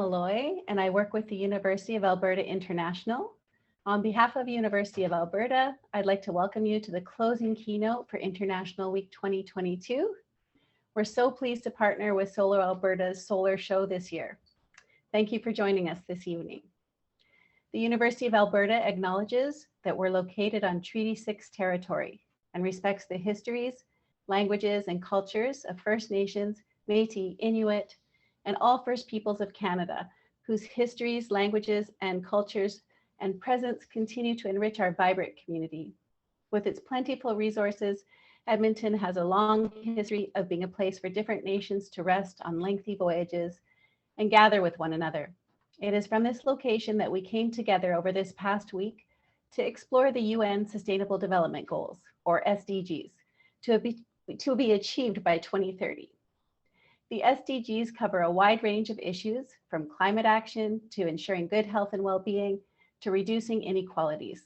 Malloy, and I work with the University of Alberta International. On behalf of University of Alberta, I'd like to welcome you to the closing keynote for International Week 2022. We're so pleased to partner with Solar Alberta's Solar Show this year. Thank you for joining us this evening. The University of Alberta acknowledges that we're located on Treaty 6 territory and respects the histories, languages, and cultures of First Nations, Métis, Inuit, and all First Peoples of Canada, whose histories, languages, and cultures and presence continue to enrich our vibrant community. With its plentiful resources, Edmonton has a long history of being a place for different nations to rest on lengthy voyages and gather with one another. It is from this location that we came together over this past week to explore the UN Sustainable Development Goals, or SDGs, to be achieved by 2030. The SDGs cover a wide range of issues, from climate action to ensuring good health and well-being to reducing inequalities.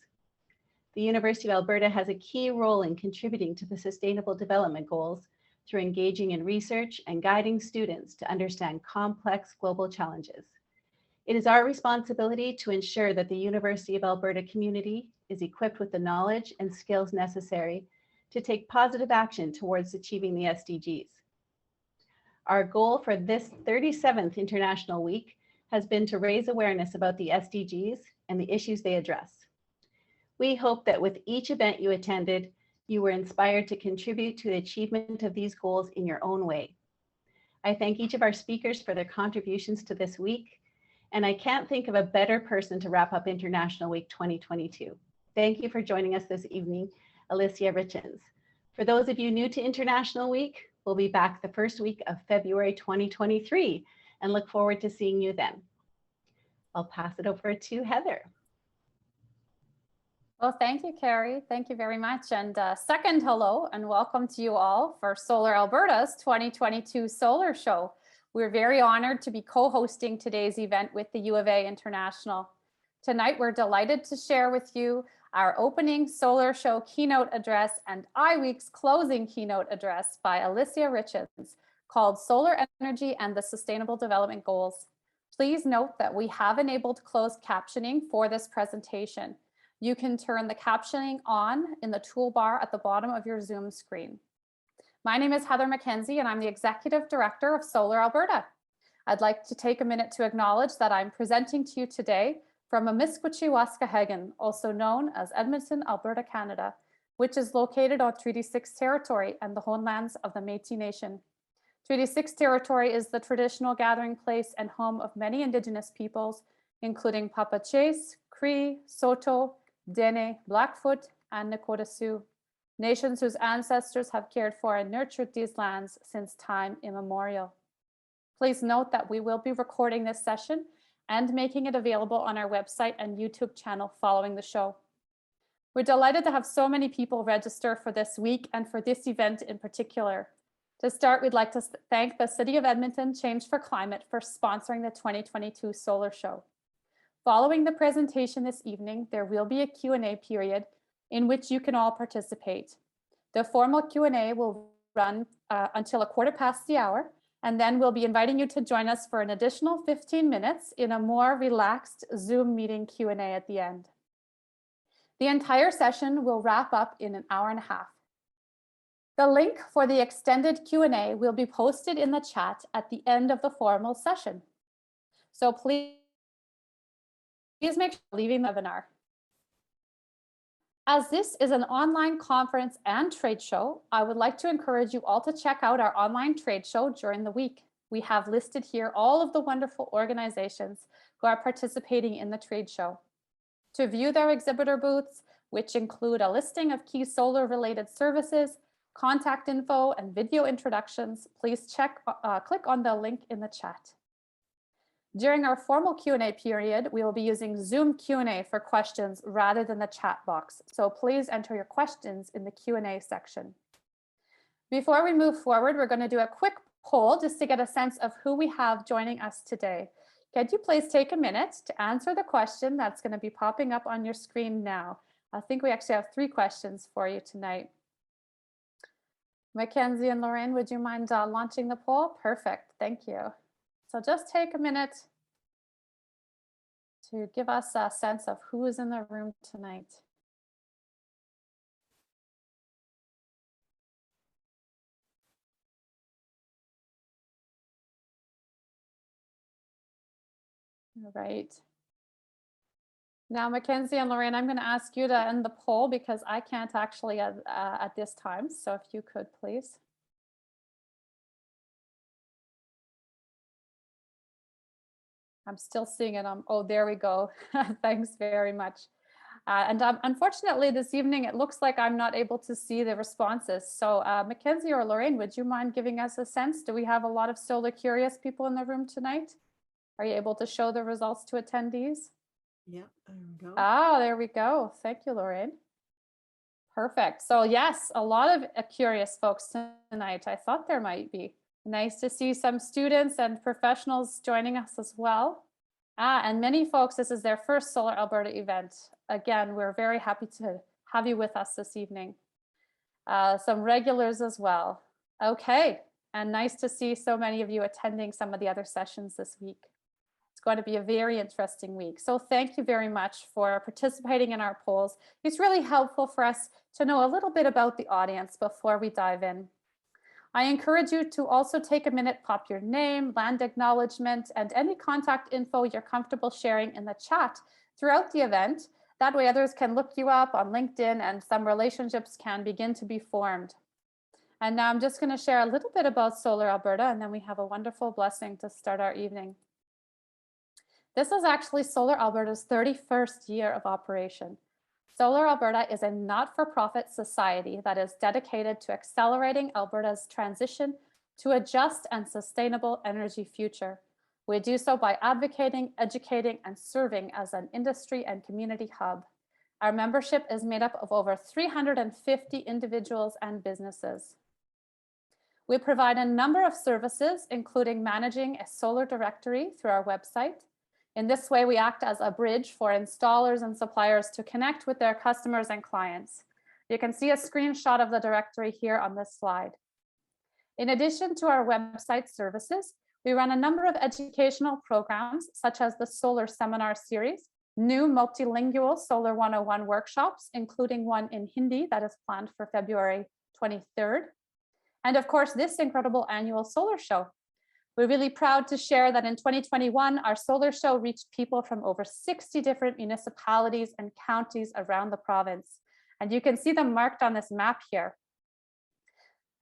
The University of Alberta has a key role in contributing to the Sustainable Development Goals through engaging in research and guiding students to understand complex global challenges. It is our responsibility to ensure that the University of Alberta community is equipped with the knowledge and skills necessary to take positive action towards achieving the SDGs. Our goal for this 37th International Week has been to raise awareness about the SDGs and the issues they address. We hope that with each event you attended, you were inspired to contribute to the achievement of these goals in your own way. I thank each of our speakers for their contributions to this week, and I can't think of a better person to wrap up International Week 2022. Thank you for joining us this evening, Alicia Richins. For those of you new to International Week, we'll be back the first week of February 2023 and look forward to seeing you then. I'll pass it over to Heather. Well, thank you, Carrie. Thank you very much. And second hello and welcome to you all for Solar Alberta's 2022 Solar Show. We're very honored to be co-hosting today's event with the U of A International. Tonight, we're delighted to share with you our opening Solar Show keynote address and iWeek's closing keynote address by Alicia Richins, called Solar Energy and the Sustainable Development Goals. Please note that we have enabled closed captioning for this presentation. You can turn the captioning on in the toolbar at the bottom of your Zoom screen. My name is Heather McKenzie, and I'm the Executive Director of Solar Alberta. I'd like to take a minute to acknowledge that I'm presenting to you today from Amiskwaciwaskahegan, also known as Edmonton, Alberta, Canada, which is located on Treaty 6 territory and the homelands of the Métis Nation. Treaty 6 territory is the traditional gathering place and home of many Indigenous peoples, including Papachase, Cree, Saulteaux, Dene, Blackfoot, and Nakota Sioux, nations whose ancestors have cared for and nurtured these lands since time immemorial. Please note that we will be recording this session and making it available on our website and YouTube channel following the show. We're delighted to have so many people register for this week and for this event in particular. To start, we'd like to thank the City of Edmonton Change for Climate for sponsoring the 2022 Solar Show. Following the presentation this evening, there will be a Q&A period in which you can all participate. The formal Q&A will run until 1:15, and then we'll be inviting you to join us for an additional 15 minutes in a more relaxed Zoom meeting Q&A at the end. The entire session will wrap up in an hour and a half. The link for the extended Q&A will be posted in the chat at the end of the formal session. So please make sure you're leaving the webinar. As this is an online conference and trade show, I would like to encourage you all to check out our online trade show during the week. We have listed here all of the wonderful organizations who are participating in the trade show. To view their exhibitor booths, which include a listing of key solar related services, contact info, and video introductions, please click on the link in the chat. During our formal Q&A period, we will be using Zoom Q&A for questions rather than the chat box. So please enter your questions in the Q&A section. Before we move forward, we're going to do a quick poll just to get a sense of who we have joining us today. Could you please take a minute to answer the question that's going to be popping up on your screen now? I think we actually have 3 questions for you tonight. Mackenzie and Lorraine, would you mind launching the poll? Perfect, thank you. So just take a minute to give us a sense of who is in the room tonight. All right. Now, Mackenzie and Lorraine, I'm going to ask you to end the poll because I can't actually at this time. So if you could, please. I'm still seeing it. Oh, there we go. Thanks very much. And unfortunately, this evening, it looks like I'm not able to see the responses. So Mackenzie or Lorraine, would you mind giving us a sense? Do we have a lot of solar curious people in the room tonight? Are you able to show the results to attendees? Yeah, there we go. Ah, there we go. Thank you, Lorraine. Perfect. So yes, a lot of curious folks tonight. I thought there might be. Nice to see some students and professionals joining us as well. And many folks, this is their first Solar Alberta event. Again, we're very happy to have you with us this evening. Some regulars as well. Okay, and nice to see so many of you attending some of the other sessions this week. It's going to be a very interesting week. So thank you very much for participating in our polls. It's really helpful for us to know a little bit about the audience before we dive in. I encourage you to also take a minute, pop your name, land acknowledgement, and any contact info you're comfortable sharing in the chat throughout the event. That way others can look you up on LinkedIn and some relationships can begin to be formed. And now I'm just going to share a little bit about Solar Alberta, and then we have a wonderful blessing to start our evening. This is actually Solar Alberta's 31st year of operation. Solar Alberta is a not-for-profit society that is dedicated to accelerating Alberta's transition to a just and sustainable energy future. We do so by advocating, educating, and serving as an industry and community hub. Our membership is made up of over 350 individuals and businesses. We provide a number of services, including managing a solar directory through our website. In this way, we act as a bridge for installers and suppliers to connect with their customers and clients. You can see a screenshot of the directory here on this slide. In addition to our website services, we run a number of educational programs, such as the Solar Seminar Series, new multilingual Solar 101 workshops, including one in Hindi that is planned for February 23rd, and of course, this incredible annual solar show. We're really proud to share that in 2021, our solar show reached people from over 60 different municipalities and counties around the province. And you can see them marked on this map here.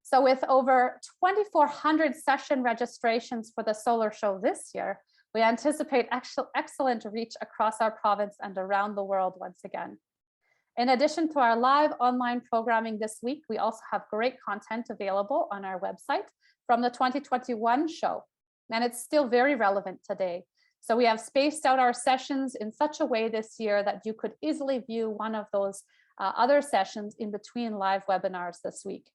So with over 2,400 session registrations for the solar show this year, we anticipate excellent reach across our province and around the world once again. In addition to our live online programming this week, we also have great content available on our website from the 2021 show, and it's still very relevant today. So we have spaced out our sessions in such a way this year that you could easily view one of those other sessions in between live webinars this week.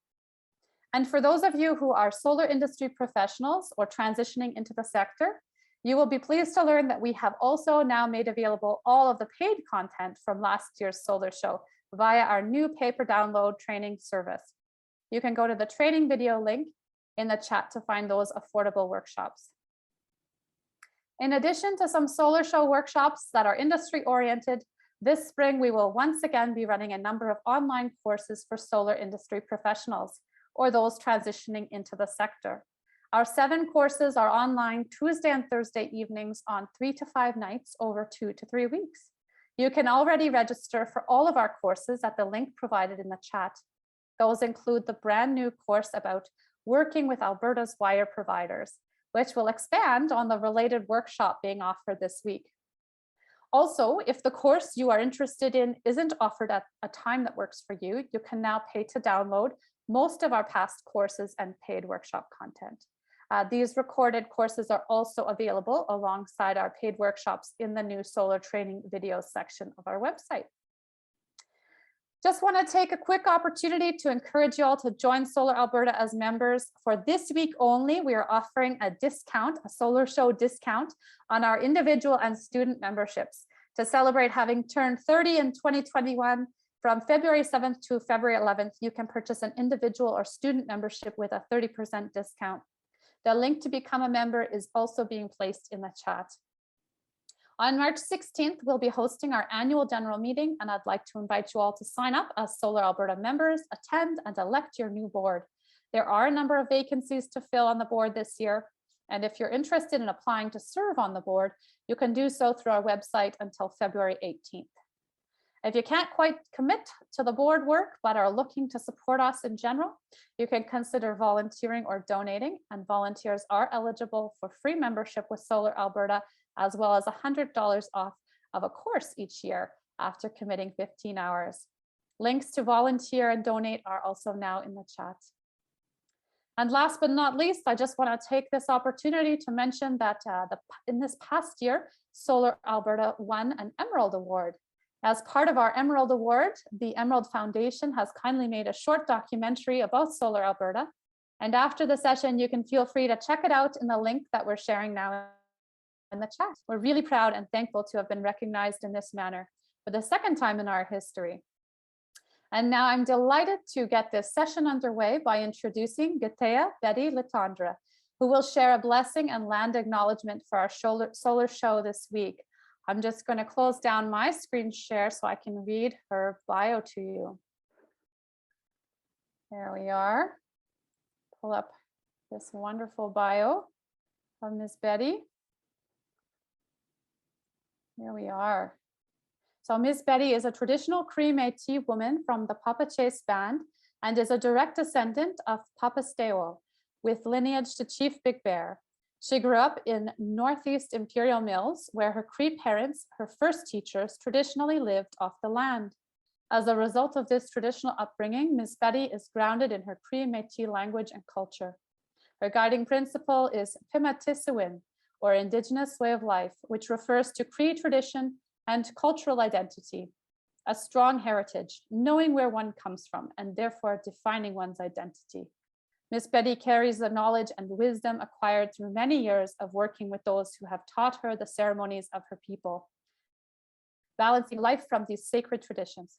And for those of you who are solar industry professionals or transitioning into the sector, you will be pleased to learn that we have also now made available all of the paid content from last year's solar show via our new pay-per-download training service. You can go to the training video link in the chat to find those affordable workshops. In addition to some solar show workshops that are industry oriented, this spring we will once again be running a number of online courses for solar industry professionals or those transitioning into the sector. Our 7 courses are online Tuesday and Thursday evenings on 3 to 5 nights over 2 to 3 weeks. You can already register for all of our courses at the link provided in the chat. Those include the brand new course about working with Alberta's wire providers, which will expand on the related workshop being offered this week. Also, if the course you are interested in isn't offered at a time that works for you, you can now pay to download most of our past courses and paid workshop content. These recorded courses are also available alongside our paid workshops in the new solar training videos section of our website. Just want to take a quick opportunity to encourage you all to join Solar Alberta as members. For this week only, we are offering a discount, a solar show discount on our individual and student memberships to celebrate having turned 30 in 2021. From February 7th to February 11th, you can purchase an individual or student membership with a 30% discount. The link to become a member is also being placed in the chat. On March 16th, we'll be hosting our annual general meeting, and I'd like to invite you all to sign up as Solar Alberta members, attend, and elect your new board. There are a number of vacancies to fill on the board this year, and if you're interested in applying to serve on the board, you can do so through our website until February 18th. If you can't quite commit to the board work, but are looking to support us in general, you can consider volunteering or donating, and volunteers are eligible for free membership with Solar Alberta, as well as $100 off of a course each year after committing 15 hours. Links to volunteer and donate are also now in the chat. And last but not least, I just want to take this opportunity to mention that in this past year, Solar Alberta won an Emerald Award. As part of our Emerald Award, the Emerald Foundation has kindly made a short documentary about Solar Alberta. And after the session, you can feel free to check it out in the link that we're sharing now in the chat. We're really proud and thankful to have been recognized in this manner for the second time in our history. And now I'm delighted to get this session underway by introducing Gatea Betty Letendre, who will share a blessing and land acknowledgement for our solar show this week. I'm just going to close down my screen share so I can read her bio to you. There we are. Pull up this wonderful bio of Ms. Betty. Here we are. So Ms. Betty is a traditional Cree Métis woman from the Papa Chase band and is a direct descendant of Papa Steo with lineage to Chief Big Bear. She grew up in Northeast Imperial Mills, where her Cree parents, her first teachers, traditionally lived off the land. As a result of this traditional upbringing, Ms. Betty is grounded in her Cree Métis language and culture. Her guiding principle is Pimatisiwin, or Indigenous way of life, which refers to Cree tradition and cultural identity, a strong heritage, knowing where one comes from, and therefore defining one's identity. Ms. Betty carries the knowledge and wisdom acquired through many years of working with those who have taught her the ceremonies of her people, balancing life from these sacred traditions.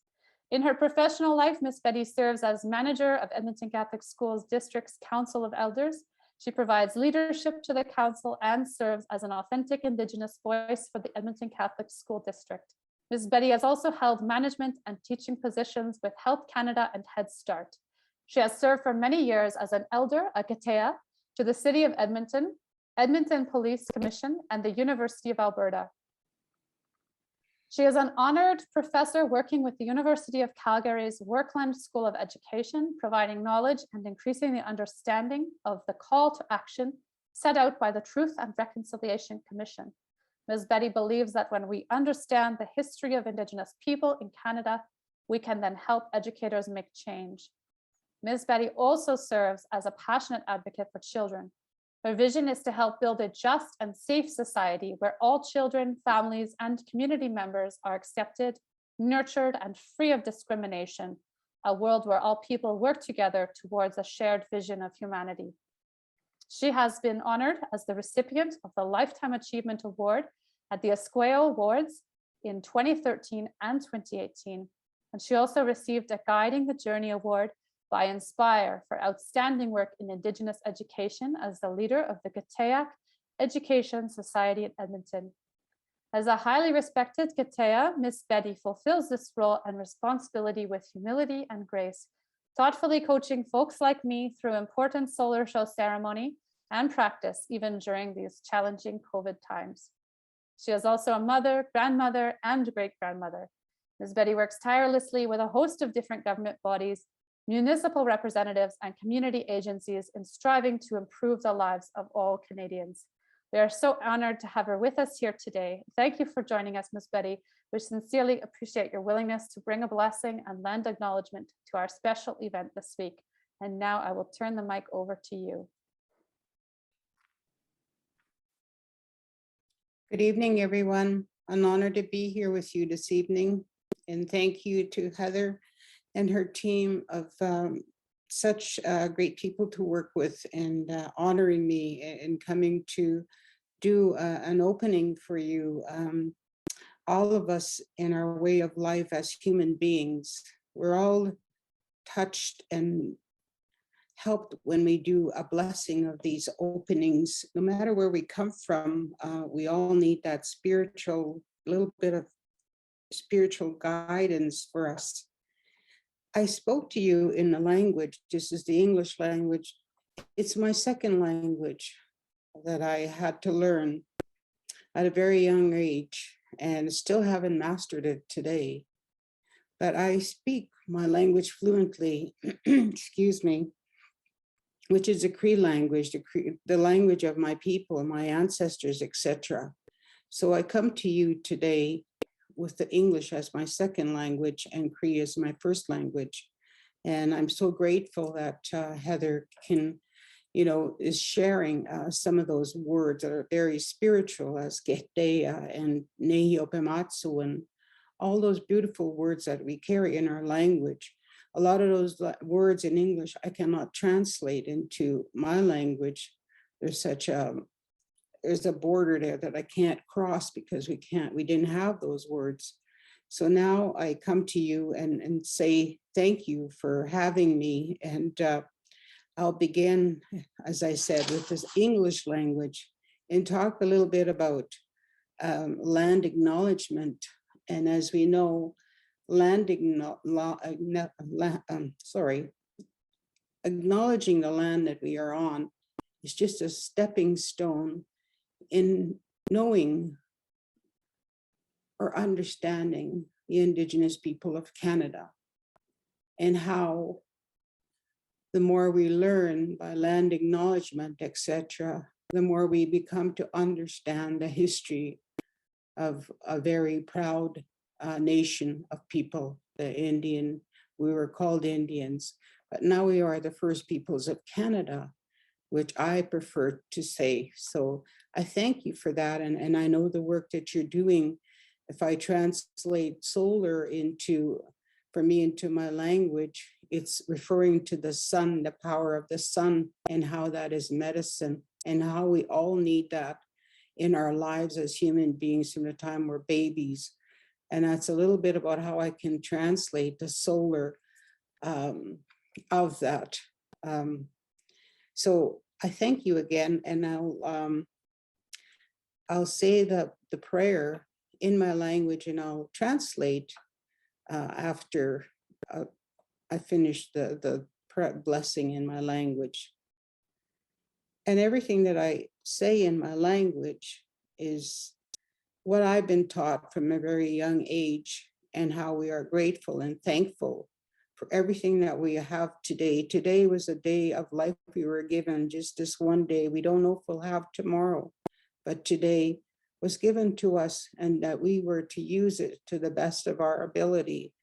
In her professional life, Ms. Betty serves as manager of Edmonton Catholic Schools District's Council of Elders. She provides leadership to the council and serves as an authentic Indigenous voice for the Edmonton Catholic School District. Ms. Betty has also held management and teaching positions with Health Canada and Head Start. She has served for many years as an elder, a Gatea, to the City of Edmonton, Edmonton Police Commission, and the University of Alberta. She is an honored professor working with the University of Calgary's Workland School of Education, providing knowledge and increasing the understanding of the call to action set out by the Truth and Reconciliation Commission. Ms. Betty believes that when we understand the history of Indigenous people in Canada, we can then help educators make change. Ms. Betty also serves as a passionate advocate for children. Her vision is to help build a just and safe society where all children, families, and community members are accepted, nurtured, and free of discrimination, a world where all people work together towards a shared vision of humanity. She has been honored as the recipient of the Lifetime Achievement Award at the Esqueo Awards in 2013 and 2018. And she also received a Guiding the Journey Award by Inspire for outstanding work in Indigenous education as the leader of the Gatea Education Society in Edmonton. As a highly respected Gatea, Ms. Betty fulfills this role and responsibility with humility and grace, thoughtfully coaching folks like me through important solar show ceremony and practice, even during these challenging COVID times. She is also a mother, grandmother, and great-grandmother. Ms. Betty works tirelessly with a host of different government bodies, municipal representatives, and community agencies in striving to improve the lives of all Canadians. We are so honored to have her with us here today. Thank you for joining us, Ms. Betty. We sincerely appreciate your willingness to bring a blessing and lend acknowledgement to our special event this week. And now I will turn the mic over to you. Good evening, everyone. An honor to be here with you this evening. And thank you to Heather and her team of such great people to work with, and honoring me and coming to do an opening for you. All of us in our way of life as human beings, we're all touched and helped when we do a blessing of these openings. No matter where we come from, we all need that little bit of spiritual guidance for us. I spoke to you in the language, just as the English language. It's my second language that I had to learn at a very young age and still haven't mastered it today. But I speak my language fluently, excuse me, which is the Cree language, the language of my people, my ancestors, etc. So I come to you today with the English as my second language and Cree as my first language. And I'm so grateful that Heather is sharing some of those words that are very spiritual, as Getea and Nehiopematsu, and all those beautiful words that we carry in our language. A lot of those words in English I cannot translate into my language. There's a border there that I can't cross because we didn't have those words. So now I come to you and say thank you for having me. And I'll begin, as I said, with this English language and talk a little bit about land acknowledgement. And as we know, acknowledging the land that we are on is just a stepping stone in knowing or understanding the Indigenous people of Canada, and how the more we learn by land acknowledgement, etc., the more we become to understand the history of a very proud nation of people, the Indian. We were called Indians, but now we are the first peoples of Canada, which I prefer to say. So I thank you for that. And I know the work that you're doing. If I translate solar into my language, it's referring to the sun, the power of the sun, and how that is medicine, and how we all need that in our lives as human beings from the time we're babies. And that's a little bit about how I can translate the solar of that. So I thank you again, and I'll say the prayer in my language, and I'll translate after I finish the blessing in my language. And everything that I say in my language is what I've been taught from a very young age, and how we are grateful and thankful for everything that we have today. Today was a day of life we were given, just this one day. We don't know if we'll have tomorrow, but today was given to us, and that we were to use it to the best of our ability.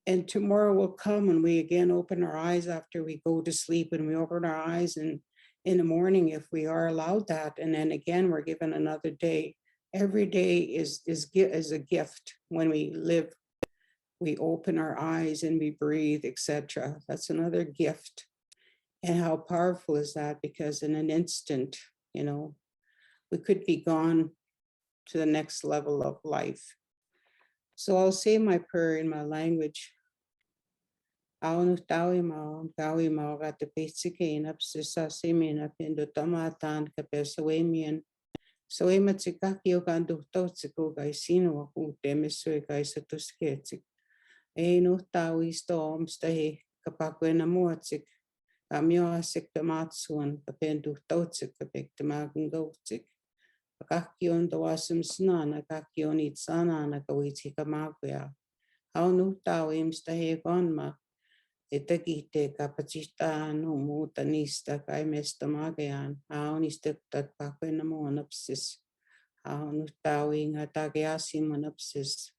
And tomorrow will come when we again open our eyes after we go to sleep, and we open our eyes in the morning if we are allowed that. And then again, we're given another day. Every day is a gift. When we live, we open our eyes and we breathe, etc. That's another gift. And how powerful is that? Because in an instant, we could be gone to the next level of life. So I'll say my prayer in my language. So imatsikaki okandu tautsiku kai sinua kuute misui kai satusketsik. Ei nuhtaui stoomstahi kapakuena muotsik. Kamioasik tamatsuan kapendu tautsik kapektamagin gautsik. Kakki on tawasum snana kakki on itsanana kawitsi kamakuya. How nuhtaui imstahi konma. Itakite kapacitään muuta niistä kaimesta makeaan. Aunistettat pakuena muonapsis. Aunustauinga tageasimanapsis.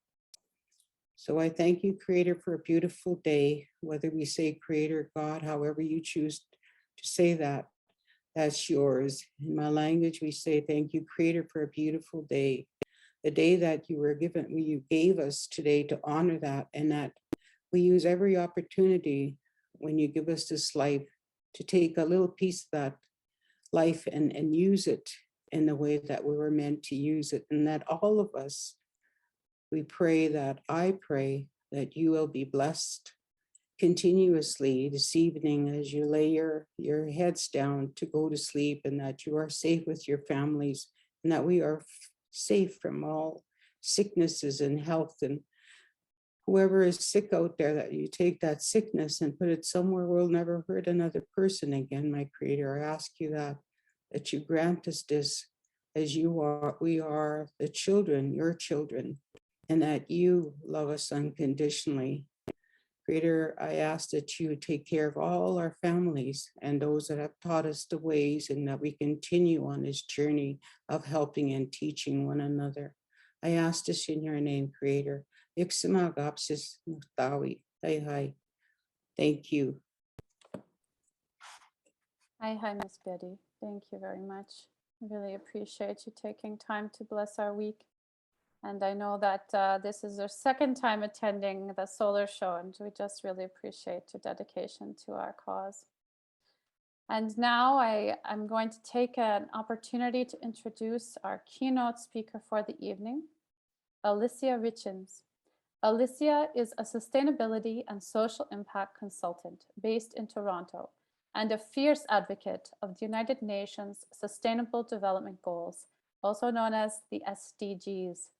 So I thank you, Creator, for a beautiful day. Whether we say Creator, God, however you choose to say that, that's yours. In my language, we say thank you, Creator, for a beautiful day. The day that you gave us today to honor that, and that we use every opportunity when you give us this life to take a little piece of that life and use it in the way that we were meant to use it. And that all of us, I pray that you will be blessed continuously this evening as you lay your heads down to go to sleep, and that you are safe with your families, and that we are safe from all sicknesses and health. And whoever is sick out there, that you take that sickness and put it somewhere where it'll never hurt another person again, my Creator. I ask you that you grant us this as we are the children, your children, and that you love us unconditionally. Creator, I ask that you take care of all our families and those that have taught us the ways, and that we continue on this journey of helping and teaching one another. I ask this in your name, Creator. Thank you. Hi, Miss Betty. Thank you very much. I really appreciate you taking time to bless our week. And I know that this is your second time attending the Solar Show, and we just really appreciate your dedication to our cause. And now I'm going to take an opportunity to introduce our keynote speaker for the evening, Alicia Richins. Alicia is a sustainability and social impact consultant based in Toronto and a fierce advocate of the United Nations Sustainable Development Goals, also known as the SDGs.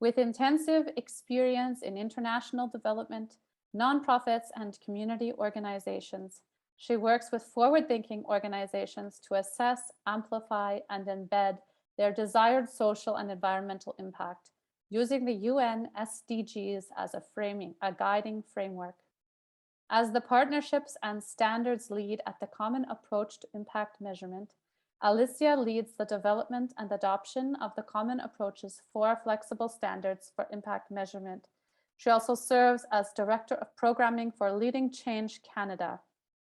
With intensive experience in international development, nonprofits, and community organizations, she works with forward-thinking organizations to assess, amplify, and embed their desired social and environmental impact, using the UN SDGs as a guiding framework. As the partnerships and standards lead at the Common Approach to Impact Measurement, Alicia leads the development and adoption of the Common Approach's 4 flexible standards for impact measurement. She also serves as Director of Programming for Leading Change Canada,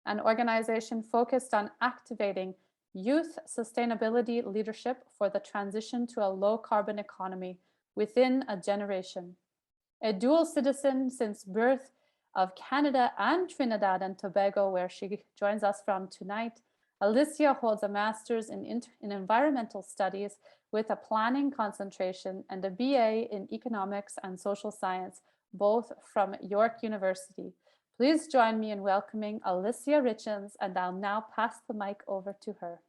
an organization focused on activating youth sustainability leadership for the transition to a low-carbon economy within a generation. A dual citizen since birth of Canada and Trinidad and Tobago, where she joins us from tonight, Alicia holds a master's in environmental studies with a planning concentration and a BA in economics and social science, both from York University. Please join me in welcoming Alicia Richins, and I'll now pass the mic over to her.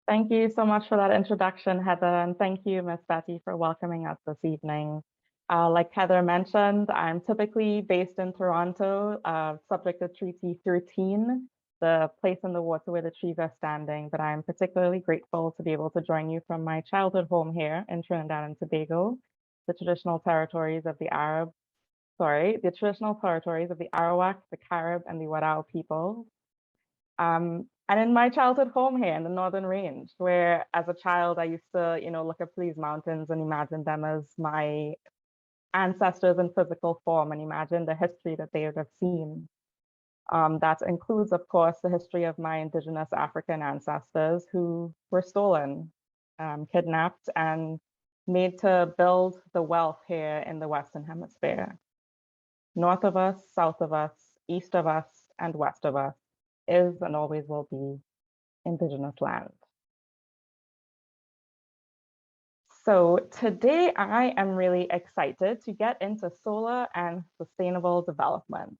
Thank you so much for that introduction, Heather, and thank you, Ms. Betty, for welcoming us this evening. Like Heather mentioned, I'm typically based in Toronto, subject to Treaty 13, the place in the water where the trees are standing, but I'm particularly grateful to be able to join you from my childhood home here in Trinidad and Tobago, the traditional territories of the Arawak, the Carib, and the Wadao people. And in my childhood home here in the Northern Range, where as a child, I used to, look up to these mountains and imagine them as my ancestors in physical form and imagine the history that they would have seen. That includes, of course, the history of my Indigenous African ancestors who were stolen, kidnapped, and made to build the wealth here in the Western Hemisphere. North of us, south of us, east of us, and west of us is and always will be Indigenous land. So today I am really excited to get into solar and sustainable development.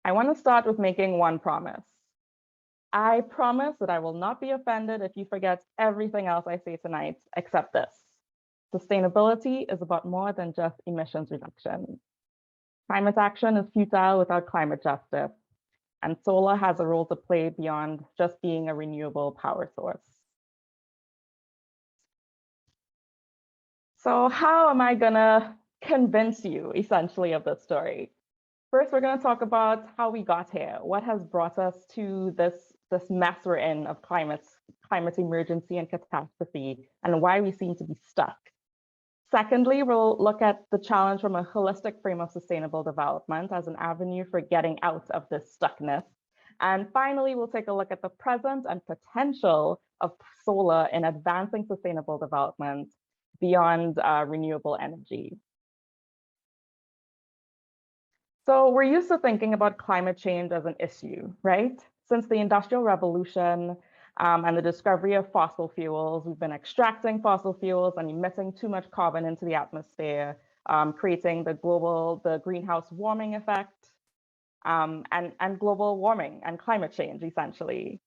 I want to start with making one promise. I promise that I will not be offended if you forget everything else I say tonight except this. Sustainability is about more than just emissions reduction. Climate action is futile without climate justice, and solar has a role to play beyond just being a renewable power source. So how am I gonna convince you essentially of this story? First, we're going to talk about how we got here. What has brought us to this mess we're in of climate emergency and catastrophe, and why we seem to be stuck. Secondly, we'll look at the challenge from a holistic frame of sustainable development as an avenue for getting out of this stuckness. And finally, we'll take a look at the present and potential of solar in advancing sustainable development beyond renewable energy. So we're used to thinking about climate change as an issue, right? Since the Industrial Revolution and the discovery of fossil fuels, we've been extracting fossil fuels and emitting too much carbon into the atmosphere, creating the greenhouse warming effect, and global warming and climate change, essentially.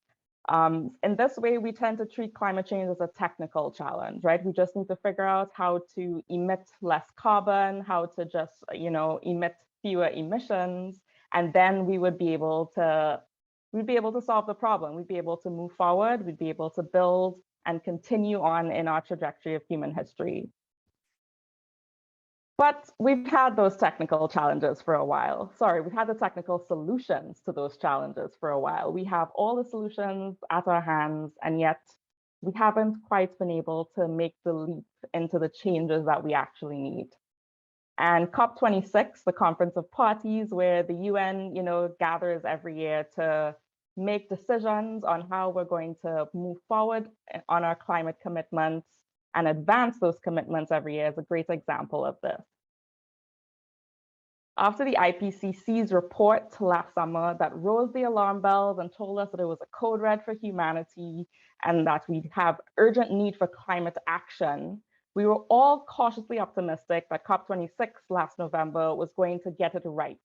In this way, we tend to treat climate change as a technical challenge, right? We just need to figure out how to emit less carbon, how to just, emit fewer emissions, and then we would be able to solve the problem. We'd be able to move forward. We'd be able to build and continue on in our trajectory of human history. But we've had those technical challenges for a while. Sorry, we've had the technical solutions to those challenges for a while. We have all the solutions at our hands, and yet we haven't quite been able to make the leap into the changes that we actually need. And COP26, the Conference of Parties, where the UN, gathers every year to make decisions on how we're going to move forward on our climate commitments and advance those commitments every year, is a great example of this. After the IPCC's report last summer that rose the alarm bells and told us that it was a code red for humanity and that we'd have urgent need for climate action, we were all cautiously optimistic that COP26 last November was going to get it right,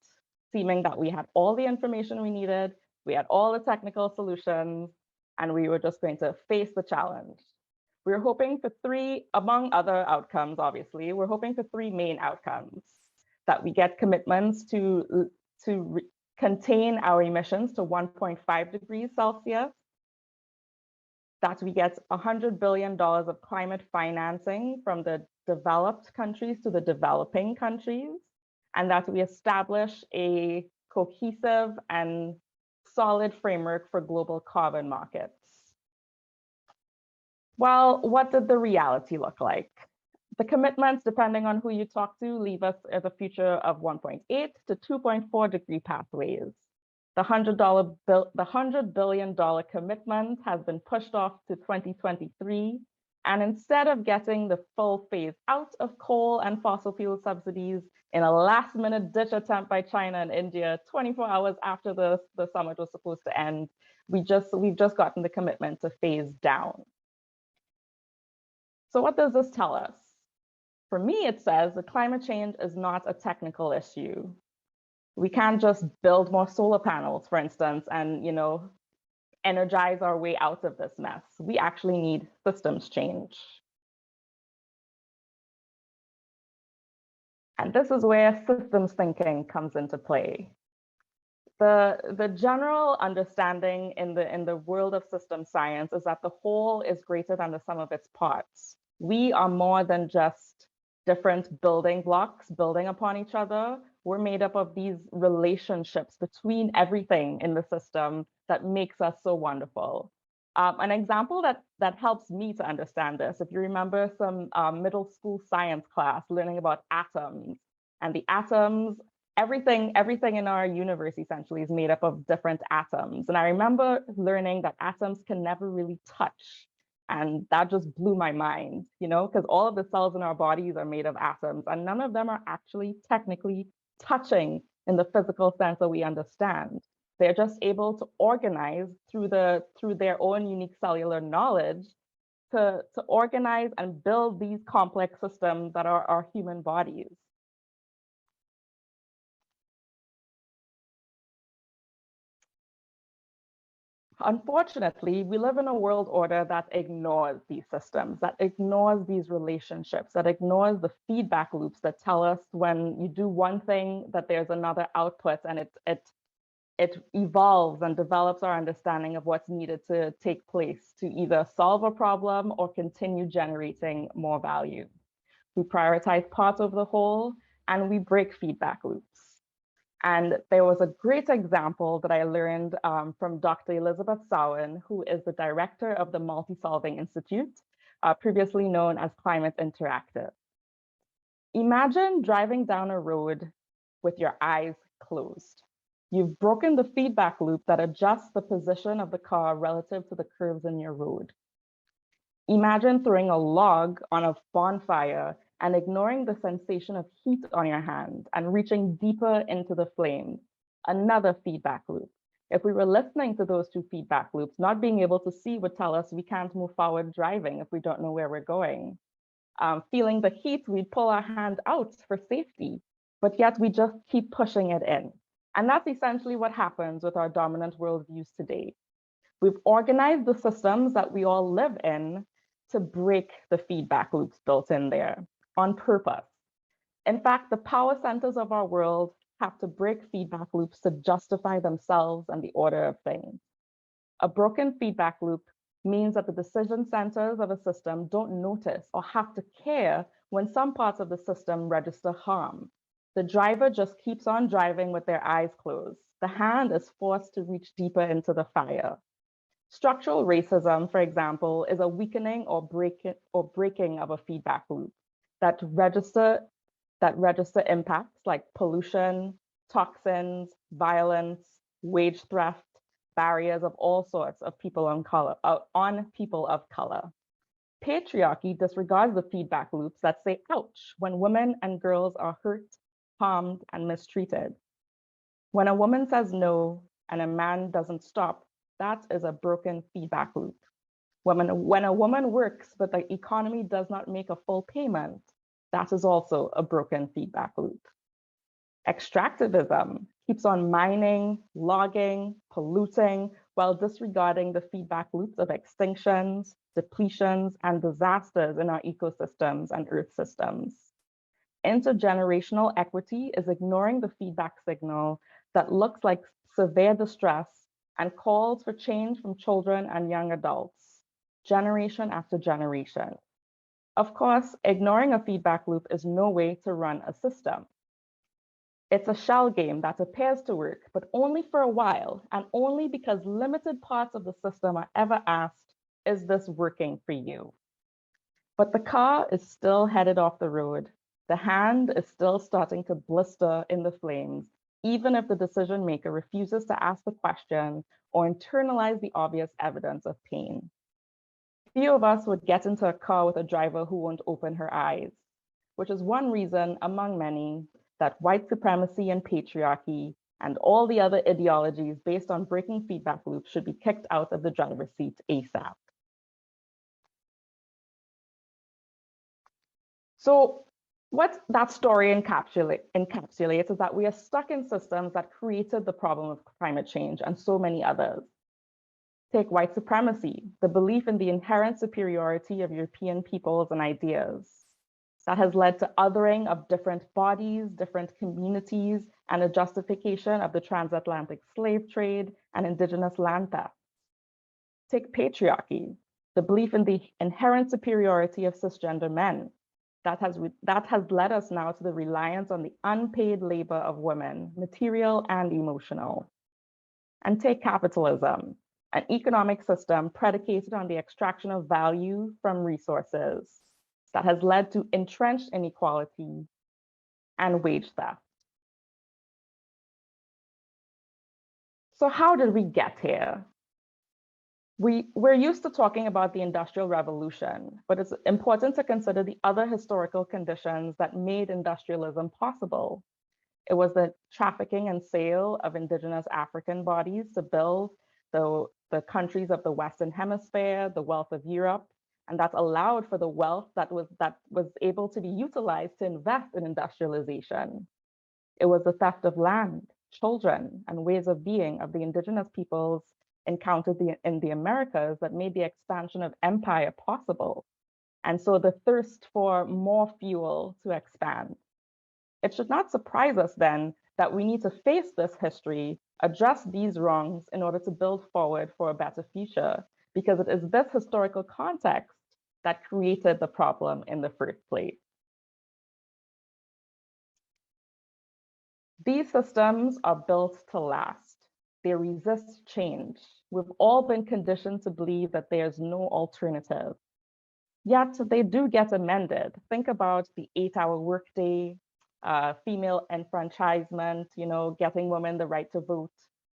seeming that we had all the information we needed, we had all the technical solutions, and we were just going to face the challenge. We were hoping for three, among other outcomes, obviously, we're hoping for three main outcomes: that we get commitments to contain our emissions to 1.5 degrees Celsius, that we get $100 billion of climate financing from the developed countries to the developing countries, and that we establish a cohesive and solid framework for global carbon markets. Well, what did the reality look like? The commitments, depending on who you talk to, leave us as a future of 1.8 to 2.4 degree pathways. The $100 billion commitment has been pushed off to 2023. And instead of getting the full phase out of coal and fossil fuel subsidies in a last-minute ditch attempt by China and India, 24 hours after the summit was supposed to end, we've just gotten the commitment to phase down. So what does this tell us? For me, it says that climate change is not a technical issue. We can't just build more solar panels, for instance, and energize our way out of this mess. We actually need systems change. And this is where systems thinking comes into play. The general understanding in the world of system science is that the whole is greater than the sum of its parts. We are more than just different building blocks building upon each other. We're made up of these relationships between everything in the system that makes us so wonderful. An example that helps me to understand this, if you remember some middle school science class learning about atoms, and the atoms, everything in our universe essentially is made up of different atoms. And I remember learning that atoms can never really touch. And that just blew my mind, because all of the cells in our bodies are made of atoms, and none of them are actually technically touching in the physical sense that we understand. They're just able to organize through their own unique cellular knowledge to organize and build these complex systems that are our human bodies. Unfortunately, we live in a world order that ignores these systems, that ignores these relationships, that ignores the feedback loops that tell us when you do one thing that there's another output, and it evolves and develops our understanding of what's needed to take place to either solve a problem or continue generating more value. We prioritize parts of the whole, and we break feedback loops. And there was a great example that I learned from Dr. Elizabeth Sowen, who is the director of the Multi-Solving Institute, previously known as Climate Interactive. Imagine driving down a road with your eyes closed. You've broken the feedback loop that adjusts the position of the car relative to the curves in your road. Imagine throwing a log on a bonfire and ignoring the sensation of heat on your hand and reaching deeper into the flame. Another feedback loop. If we were listening to those two feedback loops, not being able to see would tell us we can't move forward driving if we don't know where we're going. Feeling the heat, we'd pull our hand out for safety, but yet we just keep pushing it in. And that's essentially what happens with our dominant worldviews today. We've organized the systems that we all live in to break the feedback loops built in there on purpose. In fact, the power centers of our world have to break feedback loops to justify themselves and the order of things. A broken feedback loop means that the decision centers of a system don't notice or have to care when some parts of the system register harm. The driver just keeps on driving with their eyes closed. The hand is forced to reach deeper into the fire. Structural racism, for example, is a weakening or breaking of a feedback loop that register impacts like pollution, toxins, violence, wage theft, barriers of all sorts of people on people of color. Patriarchy disregards the feedback loops that say, ouch, when women and girls are hurt, harmed, and mistreated. When a woman says no and a man doesn't stop, that is a broken feedback loop. When a woman works but the economy does not make a full payment, that is also a broken feedback loop. Extractivism keeps on mining, logging, polluting, while disregarding the feedback loops of extinctions, depletions, and disasters in our ecosystems and earth systems. Intergenerational equity is ignoring the feedback signal that looks like severe distress and calls for change from children and young adults, generation after generation. Of course, ignoring a feedback loop is no way to run a system. It's a shell game that appears to work, but only for a while, and only because limited parts of the system are ever asked, is this working for you? But the car is still headed off the road. The hand is still starting to blister in the flames, even if the decision maker refuses to ask the question or internalize the obvious evidence of pain. Few of us would get into a car with a driver who won't open her eyes, which is one reason among many that white supremacy and patriarchy and all the other ideologies based on breaking feedback loops should be kicked out of the driver's seat ASAP. So what that story encapsulates is that we are stuck in systems that created the problem of climate change and so many others. Take white supremacy, the belief in the inherent superiority of European peoples and ideas. That has led to othering of different bodies, different communities, and a justification of the transatlantic slave trade and indigenous land theft. Take patriarchy, the belief in the inherent superiority of cisgender men. That has led us now to the reliance on the unpaid labor of women, material and emotional. And take capitalism, an economic system predicated on the extraction of value from resources that has led to entrenched inequality and wage theft. So how did we get here? We're used to talking about the Industrial Revolution, but it's important to consider the other historical conditions that made industrialism possible. It was the trafficking and sale of indigenous African bodies to build the countries of the Western Hemisphere, the wealth of Europe, and that allowed for the wealth that was able to be utilized to invest in industrialization. It was the theft of land, children, and ways of being of the indigenous peoples encountered in the Americas that made the expansion of empire possible. And so the thirst for more fuel to expand. It should not surprise us then that we need to face this history, address these wrongs in order to build forward for a better future, because it is this historical context that created the problem in the first place. These systems are built to last. They resist change. We've all been conditioned to believe that there's no alternative. Yet they do get amended. Think about the 8-hour workday, female enfranchisement, getting women the right to vote,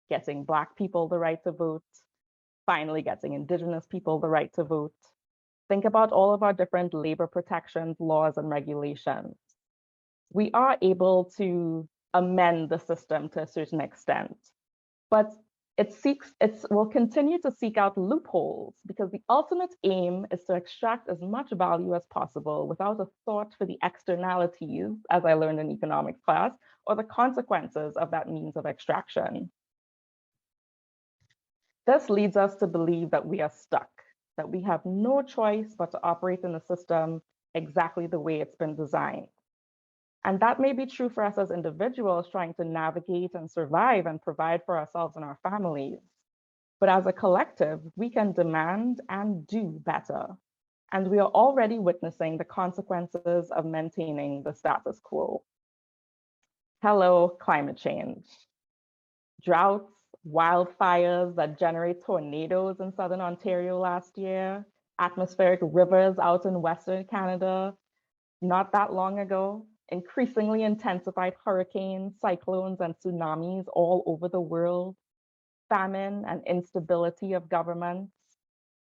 getting Black people the right to vote, finally getting Indigenous people the right to vote. Think about all of our different labor protections, laws, and regulations. We are able to amend the system to a certain extent, but It will continue to seek out loopholes because the ultimate aim is to extract as much value as possible without a thought for the externalities, as I learned in economics class, or the consequences of that means of extraction. This leads us to believe that we are stuck, that we have no choice but to operate in the system exactly the way it's been designed. And that may be true for us as individuals trying to navigate and survive and provide for ourselves and our families. But as a collective, we can demand and do better. And we are already witnessing the consequences of maintaining the status quo. Hello, climate change. Droughts, wildfires that generate tornadoes in Southern Ontario last year, atmospheric rivers out in Western Canada not that long ago, increasingly intensified hurricanes, cyclones, and tsunamis all over the world, famine and instability of governments,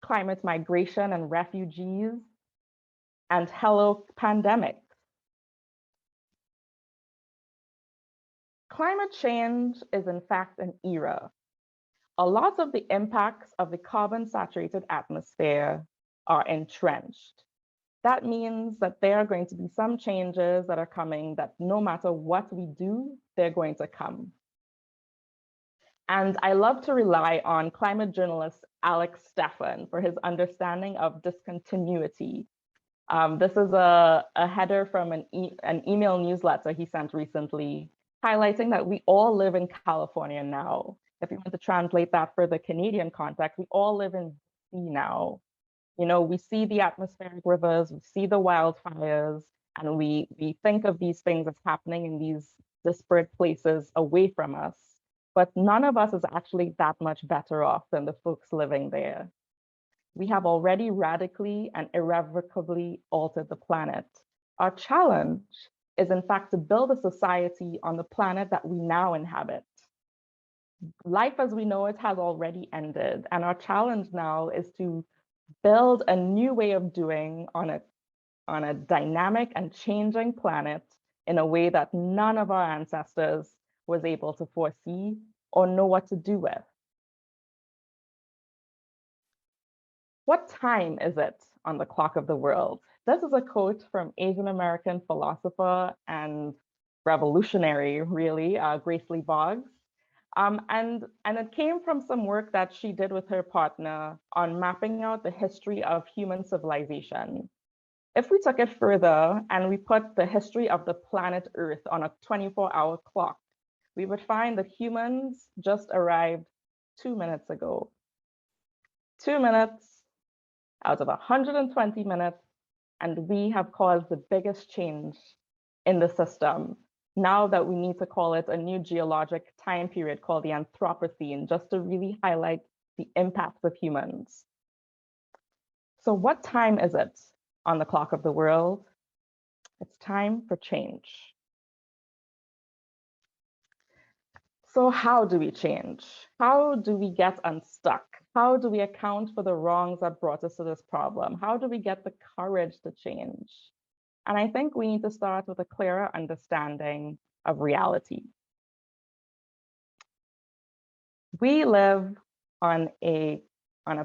climate migration and refugees, and hello, pandemics. Climate change is in fact an era. A lot of the impacts of the carbon-saturated atmosphere are entrenched. That means that there are going to be some changes that are coming that no matter what we do, they're going to come. And I love to rely on climate journalist Alex Stephan for his understanding of discontinuity. This is a header from an email newsletter he sent recently, highlighting that we all live in California now. If you want to translate that for the Canadian context, we all live in BC now. You know, we see the atmospheric rivers, we see the wildfires, and we think of these things as happening in these disparate places away from us. But none of us is actually that much better off than the folks living there. We have already radically and irrevocably altered the planet. Our challenge is in fact to build a society on the planet that we now inhabit. Life as we know it has already ended, and our challenge now is to build a new way of doing on a dynamic and changing planet in a way that none of our ancestors was able to foresee or know what to do with. What time is it on the clock of the world? This is a quote from Asian American philosopher and revolutionary, really, Grace Lee Boggs. And it came from some work that she did with her partner on mapping out the history of human civilization. If we took it further and we put the history of the planet Earth on a 24-hour clock, we would find that humans just arrived 2 minutes ago. 2 minutes out of 120 minutes, and we have caused the biggest change in the system. Now that we need to call it a new geologic time period called the Anthropocene, just to really highlight the impacts of humans. So what time is it on the clock of the world? It's time for change. So how do we change? How do we get unstuck? How do we account for the wrongs that brought us to this problem? How do we get the courage to change? And I think we need to start with a clearer understanding of reality. We live on a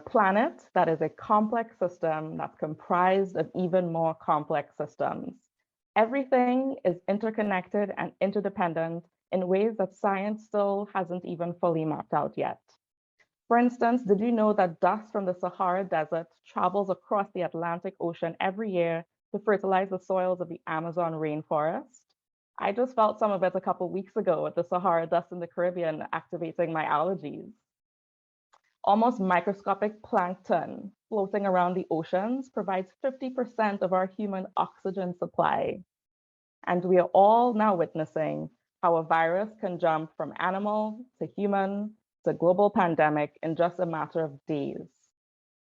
planet that is a complex system that's comprised of even more complex systems. Everything is interconnected and interdependent in ways that science still hasn't even fully mapped out yet. For instance, did you know that dust from the Sahara Desert travels across the Atlantic Ocean every year to fertilize the soils of the Amazon rainforest? I just felt some of it a couple weeks ago with the Sahara dust in the Caribbean activating my allergies. Almost microscopic plankton floating around the oceans provides 50% of our human oxygen supply. And we are all now witnessing how a virus can jump from animal to human to global pandemic in just a matter of days,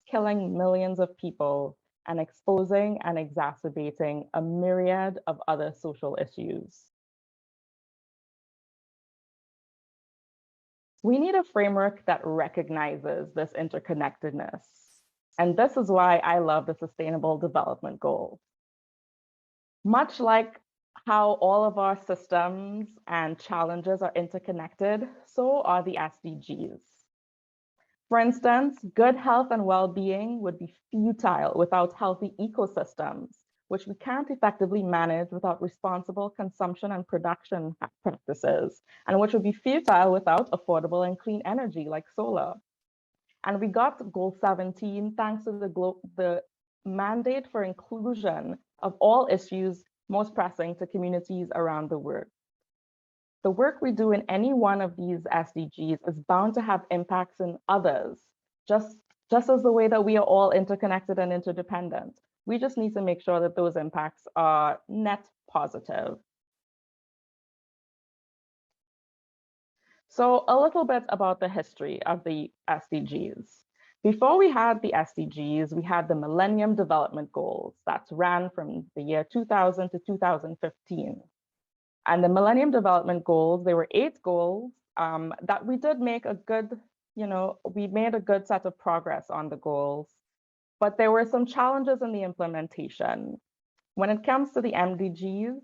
killing millions of people and exposing and exacerbating a myriad of other social issues. We need a framework that recognizes this interconnectedness. And this is why I love the Sustainable Development Goals. Much like how all of our systems and challenges are interconnected, so are the SDGs. For instance, good health and well-being would be futile without healthy ecosystems, which we can't effectively manage without responsible consumption and production practices, and which would be futile without affordable and clean energy like solar. And we got goal 17 thanks to the mandate for inclusion of all issues most pressing to communities around the world. The work we do in any one of these SDGs is bound to have impacts in others, just as the way that we are all interconnected and interdependent. We just need to make sure that those impacts are net positive. So a little bit about the history of the SDGs. Before we had the SDGs, we had the Millennium Development Goals that ran from the year 2000 to 2015. And the Millennium Development Goals, there were 8 goals that we did make a good, we made a good set of progress on the goals, but there were some challenges in the implementation. When it comes to the MDGs,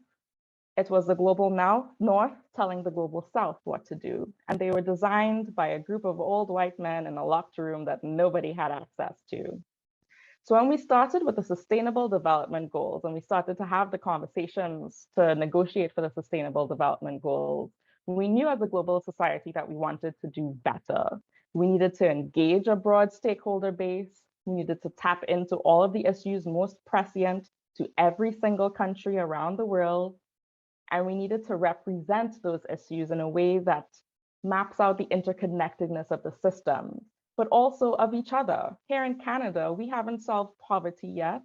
it was the global North telling the global South what to do. And they were designed by a group of old white men in a locked room that nobody had access to. So when we started with the Sustainable Development Goals and we started to have the conversations to negotiate for the Sustainable Development Goals, we knew as a global society that we wanted to do better. We needed to engage a broad stakeholder base. We needed to tap into all of the issues most prescient to every single country around the world. And we needed to represent those issues in a way that maps out the interconnectedness of the system, but also of each other. Here in Canada, we haven't solved poverty yet.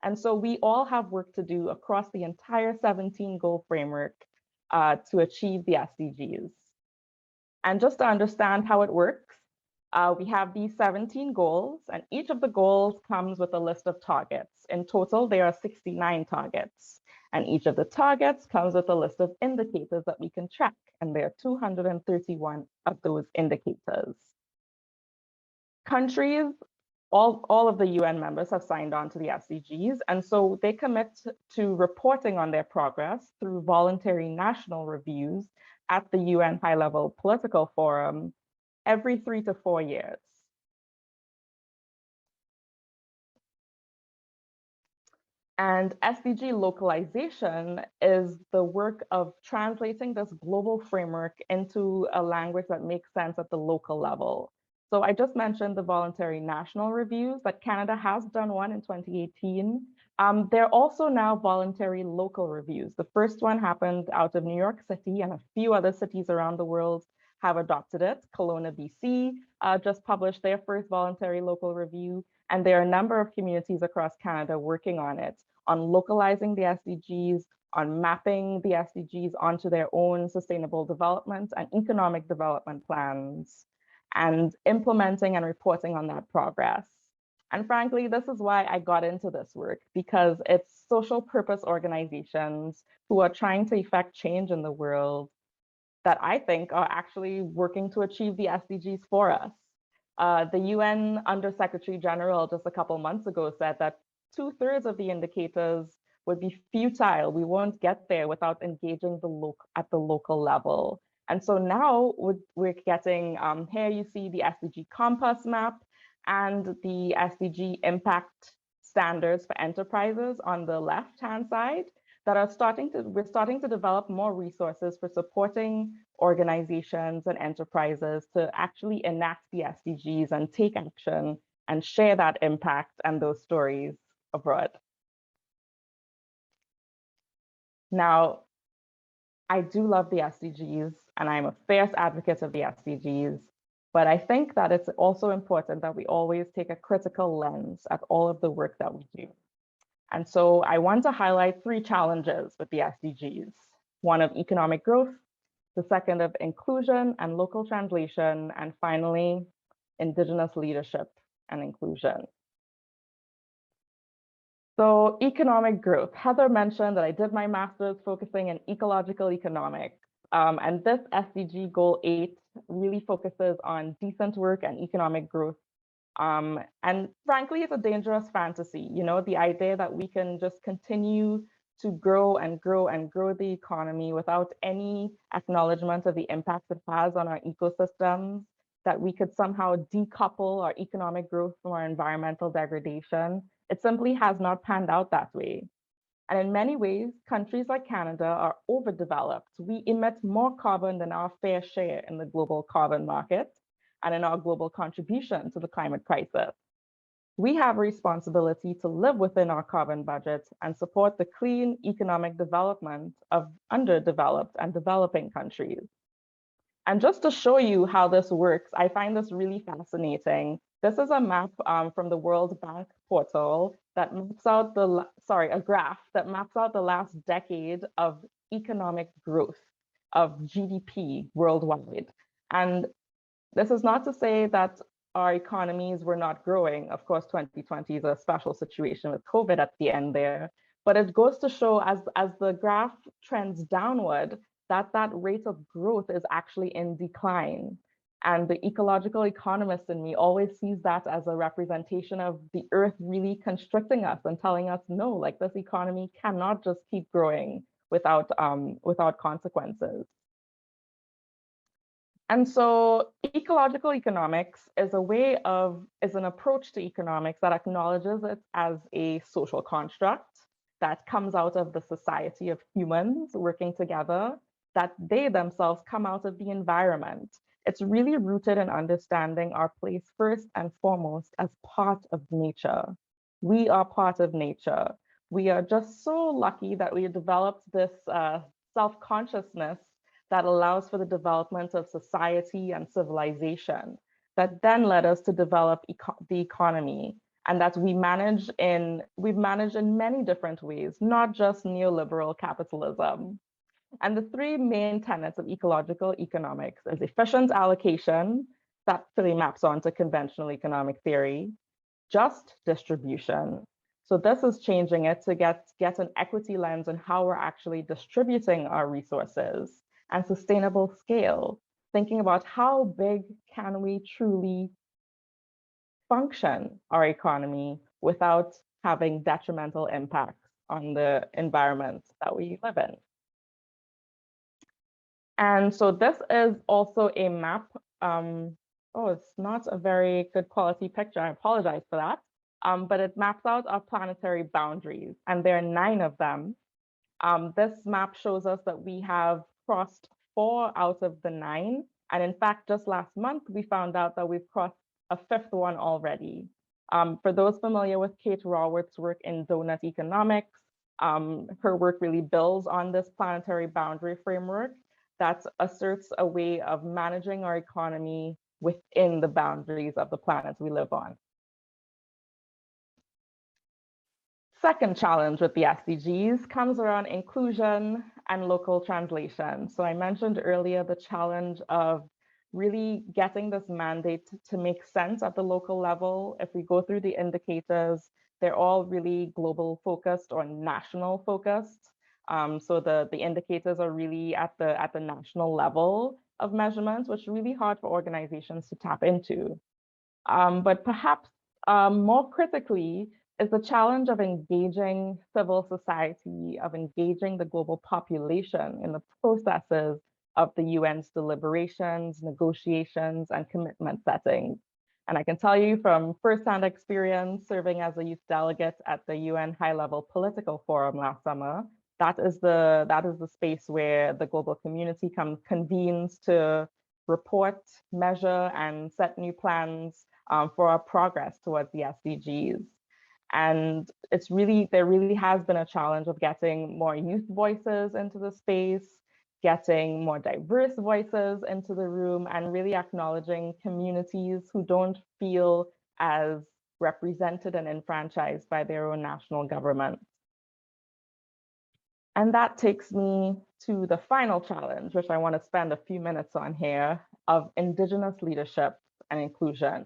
And so we all have work to do across the entire 17 goal framework to achieve the SDGs. And just to understand how it works, we have these 17 goals, and each of the goals comes with a list of targets. In total, there are 69 targets. And each of the targets comes with a list of indicators that we can track. And there are 231 of those indicators. Countries, all of the UN members have signed on to the SDGs, and so they commit to reporting on their progress through voluntary national reviews at the UN High-Level Political Forum every 3 to 4 years. And SDG localization is the work of translating this global framework into a language that makes sense at the local level. So I just mentioned the voluntary national reviews, but Canada has done one in 2018. There are also now voluntary local reviews. The first one happened out of New York City, and a few other cities around the world have adopted it. Kelowna, BC just published their first voluntary local review, and there are a number of communities across Canada working on it, on localizing the SDGs, on mapping the SDGs onto their own sustainable development and economic development plans, and implementing and reporting on that progress. And frankly, this is why I got into this work, because it's social purpose organizations who are trying to effect change in the world that I think are actually working to achieve the SDGs for us. The UN Under-Secretary General just a couple months ago said that 2/3 of the indicators would be futile. We won't get there without engaging at the local level. And so now we're getting, here you see the SDG Compass map and the SDG impact standards for enterprises on the left-hand side that are we're starting to develop more resources for supporting organizations and enterprises to actually enact the SDGs and take action and share that impact and those stories abroad. Now, I do love the SDGs and I'm a fierce advocate of the SDGs, but I think that it's also important that we always take a critical lens at all of the work that we do. And so I want to highlight 3 challenges with the SDGs. One of economic growth, the second of inclusion and local translation, and finally, Indigenous leadership and inclusion. So economic growth. Heather mentioned that I did my master's focusing in ecological economics. And this SDG Goal 8 really focuses on decent work and economic growth. And frankly, it's a dangerous fantasy, the idea that we can just continue to grow and grow and grow the economy without any acknowledgement of the impact it has on our ecosystems, that we could somehow decouple our economic growth from our environmental degradation, it simply has not panned out that way. And in many ways, countries like Canada are overdeveloped. We emit more carbon than our fair share in the global carbon market and in our global contribution to the climate crisis. We have a responsibility to live within our carbon budget and support the clean economic development of underdeveloped and developing countries. And just to show you how this works, I find this really fascinating. This is a map from the World Bank portal that maps out a graph that maps out the last decade of economic growth of GDP worldwide. And this is not to say that our economies were not growing. Of course, 2020 is a special situation with COVID at the end there, but it goes to show as the graph trends downward, that rate of growth is actually in decline. And the ecological economist in me always sees that as a representation of the earth really constricting us and telling us, no, like this economy cannot just keep growing without consequences. And so ecological economics is an approach to economics that acknowledges it as a social construct that comes out of the society of humans working together, that they themselves come out of the environment. It's really rooted in understanding our place first and foremost as part of nature. We are part of nature. We are just so lucky that we developed this self-consciousness that allows for the development of society and civilization, that then led us to develop the economy, and that we've managed in many different ways, not just neoliberal capitalism. And the three main tenets of ecological economics is efficient allocation, that really maps onto conventional economic theory, just distribution. So this is changing it to get an equity lens on how we're actually distributing our resources, and sustainable scale, thinking about how big can we truly function our economy without having detrimental impacts on the environment that we live in. And so this is also a map. It's not a very good quality picture. I apologize for that. But it maps out our planetary boundaries, and there are 9 of them. This map shows us that we have crossed 4 out of the 9. And in fact, just last month, we found out that we've crossed a 5th one already. For those familiar with Kate Raworth's work in donut economics, her work really builds on this planetary boundary framework that asserts a way of managing our economy within the boundaries of the planet we live on. Second challenge with the SDGs comes around inclusion and local translation. So I mentioned earlier the challenge of really getting this mandate to make sense at the local level. If we go through the indicators, they're all really global focused or national focused. So the indicators are really at the national level of measurements, which is really hard for organizations to tap into. But perhaps more critically, is the challenge of engaging civil society, of engaging the global population in the processes of the UN's deliberations, negotiations, and commitment settings. And I can tell you from firsthand experience serving as a youth delegate at the UN High-Level Political Forum last summer, that is the space where the global community convenes to report, measure, and set new plans for our progress towards the SDGs. And there really has been a challenge of getting more youth voices into the space, getting more diverse voices into the room, and really acknowledging communities who don't feel as represented and enfranchised by their own national governments. And that takes me to the final challenge, which I want to spend a few minutes on here, of Indigenous leadership and inclusion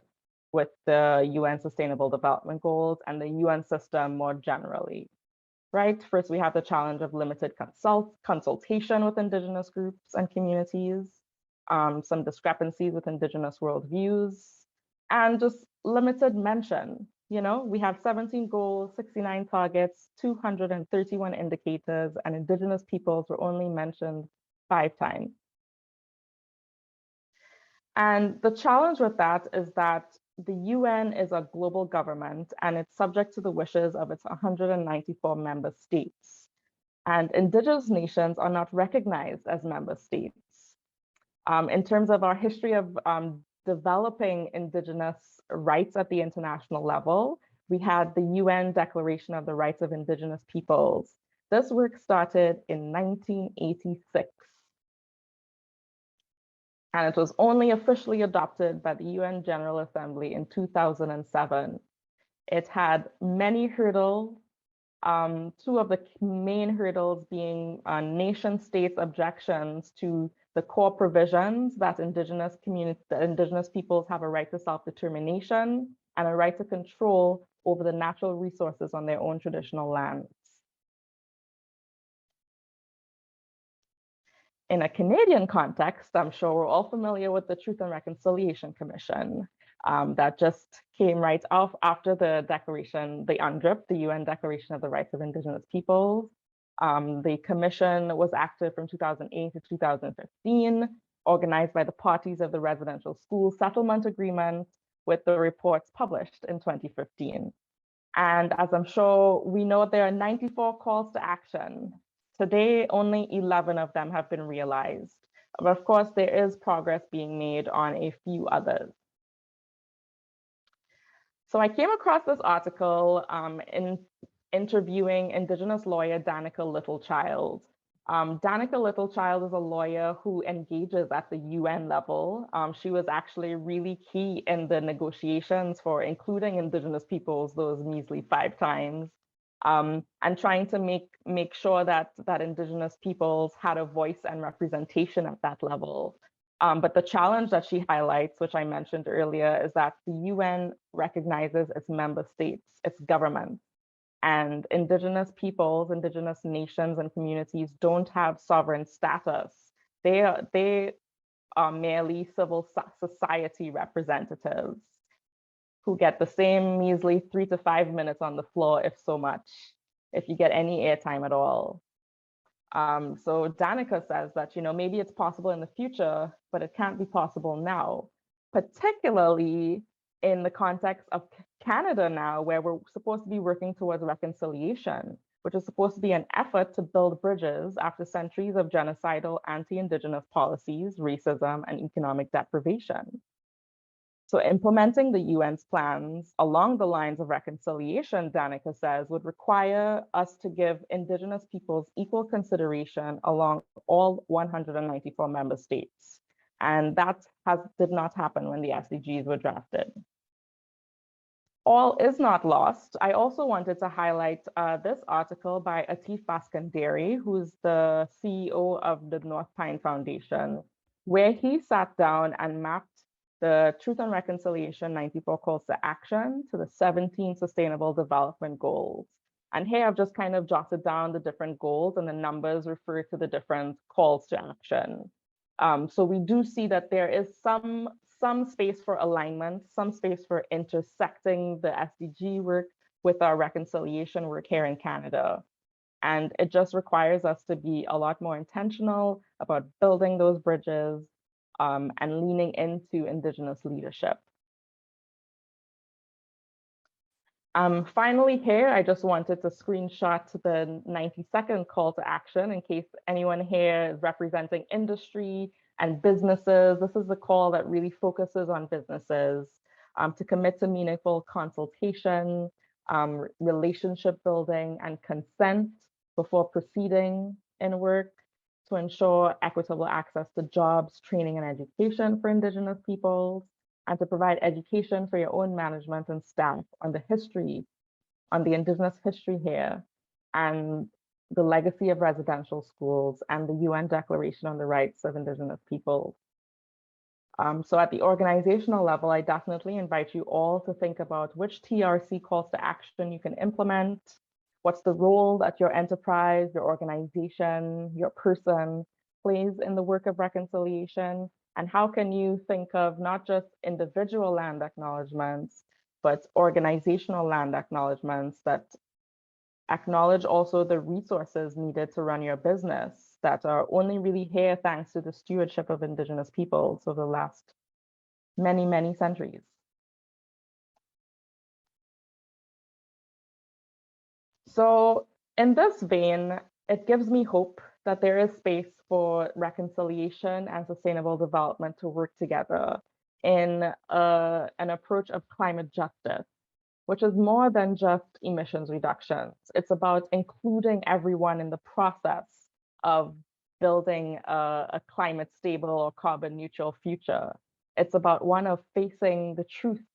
with the UN Sustainable Development Goals and the UN system more generally, right? First, we have the challenge of limited consultation with Indigenous groups and communities, some discrepancies with Indigenous worldviews, and just limited mention we have 17 goals, 69 targets, 231 indicators, and Indigenous peoples were only mentioned 5 times. And the challenge with that is that the UN is a global government and it's subject to the wishes of its 194 member states. And Indigenous nations are not recognized as member states. In terms of our history of developing Indigenous rights at the international level, we had the UN Declaration of the Rights of Indigenous Peoples. This work started in 1986. And it was only officially adopted by the UN General Assembly in 2007. It had many hurdles, 2 of the main hurdles being nation states' objections to the core provisions that Indigenous peoples have a right to self-determination and a right to control over the natural resources on their own traditional lands. In a Canadian context, I'm sure we're all familiar with the Truth and Reconciliation Commission that just came right off after the declaration, the UNDRIP, the UN Declaration of the Rights of Indigenous Peoples. The commission was active from 2008 to 2015, organized by the parties of the Residential School Settlement Agreement, with the reports published in 2015. And as I'm sure we know, there are 94 calls to action. Today, only 11 of them have been realized. But of course, there is progress being made on a few others. So I came across this article in interviewing Indigenous lawyer Danica Littlechild. Danica Littlechild is a lawyer who engages at the UN level. She was actually really key in the negotiations for including Indigenous peoples those measly 5 times. And trying to make sure that Indigenous peoples had a voice and representation at that level. But the challenge that she highlights, which I mentioned earlier, is that the UN recognizes its member states, its governments, and Indigenous peoples, Indigenous nations and communities don't have sovereign status. They are merely civil society representatives who get the same measly 3 to 5 minutes on the floor, if so much, if you get any airtime at all. So Danica says that, maybe it's possible in the future, but it can't be possible now, particularly in the context of Canada now, where we're supposed to be working towards reconciliation, which is supposed to be an effort to build bridges after centuries of genocidal anti-Indigenous policies, racism, and economic deprivation. So implementing the UN's plans along the lines of reconciliation, Danica says, would require us to give Indigenous peoples equal consideration along all 194 member states. And that did not happen when the SDGs were drafted. All is not lost. I also wanted to highlight this article by Atif Baskandari, who's the CEO of the North Pine Foundation, where he sat down and mapped the Truth and Reconciliation 94 calls to action to the 17 Sustainable Development Goals. And here I've just kind of jotted down the different goals, and the numbers refer to the different calls to action. So we do see that there is some space for alignment, some space for intersecting the SDG work with our reconciliation work here in Canada. And it just requires us to be a lot more intentional about building those bridges and leaning into Indigenous leadership. Finally here, I just wanted to screenshot the 90-second call to action in case anyone here is representing industry and businesses. This is the call that really focuses on businesses to commit to meaningful consultation, relationship building, and consent before proceeding in work to ensure equitable access to jobs, training, and education for Indigenous peoples, and to provide education for your own management and staff on the history, on the Indigenous history here, and the legacy of residential schools and the UN Declaration on the Rights of Indigenous Peoples. So at the organizational level, I definitely invite you all to think about which TRC calls to action you can implement. What's the role that your enterprise, your organization, your person plays in the work of reconciliation? And how can you think of not just individual land acknowledgements, but organizational land acknowledgements that acknowledge also the resources needed to run your business that are only really here thanks to the stewardship of Indigenous peoples over the last many, many centuries. So in this vein, it gives me hope that there is space for reconciliation and sustainable development to work together in an approach of climate justice, which is more than just emissions reductions. It's about including everyone in the process of building a climate stable or carbon neutral future. It's about one of facing the truth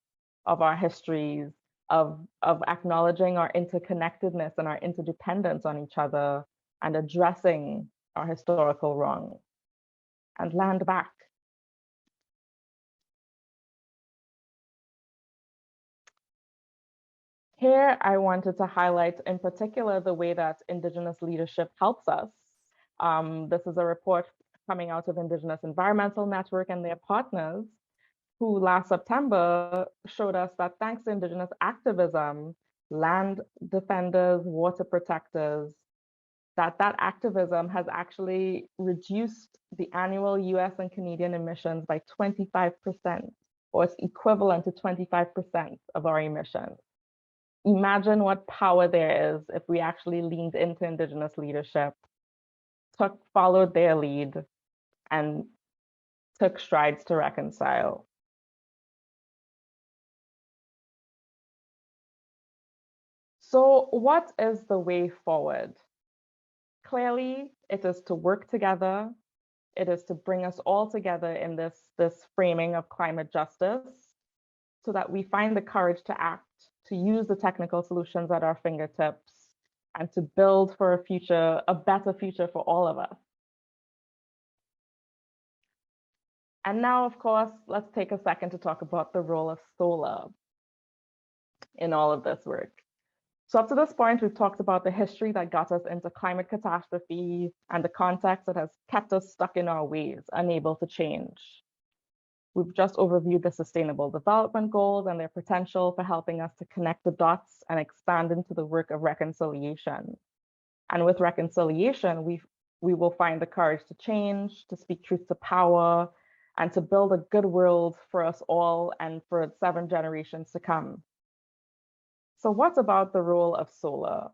of our histories, of acknowledging our interconnectedness and our interdependence on each other, and addressing our historical wrongs and land back. Here, I wanted to highlight in particular the way that Indigenous leadership helps us. This is a report coming out of Indigenous Environmental Network and their partners, who last September showed us that thanks to Indigenous activism, land defenders, water protectors, that activism has actually reduced the annual US and Canadian emissions by 25%, or it's equivalent to 25% of our emissions. Imagine what power there is if we actually leaned into Indigenous leadership, followed their lead, and took strides to reconcile. So what is the way forward? Clearly, it is to work together. It is to bring us all together in this framing of climate justice so that we find the courage to act, to use the technical solutions at our fingertips, and to build for a future, a better future for all of us. And now, of course, let's take a second to talk about the role of solar in all of this work. So up to this point, we've talked about the history that got us into climate catastrophe and the context that has kept us stuck in our ways, unable to change. We've just overviewed the Sustainable Development Goals and their potential for helping us to connect the dots and expand into the work of reconciliation. And with reconciliation, we will find the courage to change, to speak truth to power, and to build a good world for us all and for 7 generations to come. So what about the role of solar?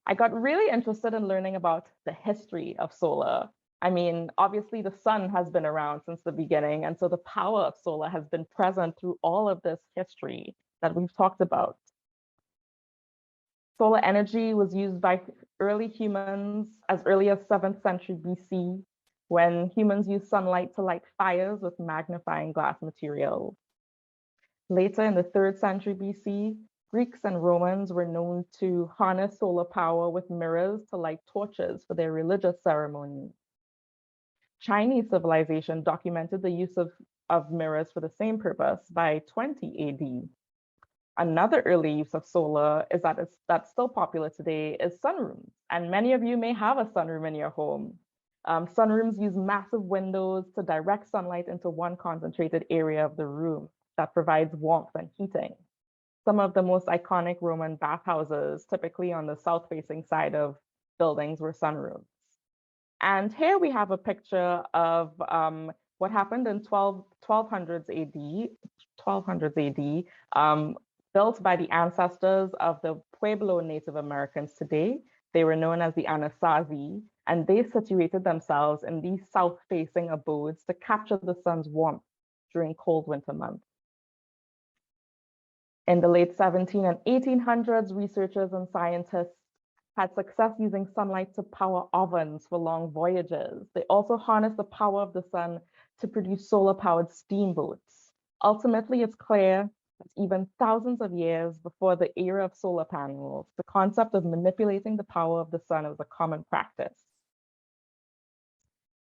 I got really interested in learning about the history of solar. I mean, obviously the sun has been around since the beginning, and so the power of solar has been present through all of this history that we've talked about. Solar energy was used by early humans as early as 7th century BC, when humans used sunlight to light fires with magnifying glass materials. Later in the 3rd century BC, Greeks and Romans were known to harness solar power with mirrors to light torches for their religious ceremonies. Chinese civilization documented the use of mirrors for the same purpose by 20 AD. Another early use of solar is that's still popular today is sunrooms. And many of you may have a sunroom in your home. Sunrooms use massive windows to direct sunlight into one concentrated area of the room that provides warmth and heating. Some of the most iconic Roman bathhouses, typically on the south-facing side of buildings, were sunrooms. And here we have a picture of what happened in 1200s AD, built by the ancestors of the Pueblo Native Americans today. They were known as the Anasazi, and they situated themselves in these south-facing abodes to capture the sun's warmth during cold winter months. In the late 1700s and 1800s, researchers and scientists had success using sunlight to power ovens for long voyages. They also harnessed the power of the sun to produce solar-powered steamboats. Ultimately, it's clear that even thousands of years before the era of solar panels, the concept of manipulating the power of the sun was a common practice.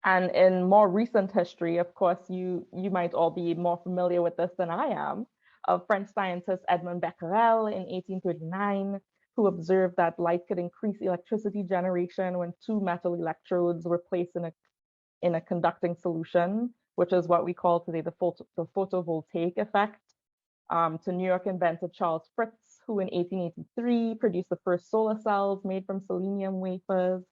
And in more recent history, of course, you might all be more familiar with this than I am, of French scientist Edmond Becquerel in 1839, who observed that light could increase electricity generation when 2 metal electrodes were placed in a conducting solution, which is what we call today the photovoltaic effect. to New York inventor Charles Fritz, who in 1883 produced the first solar cells made from selenium wafers,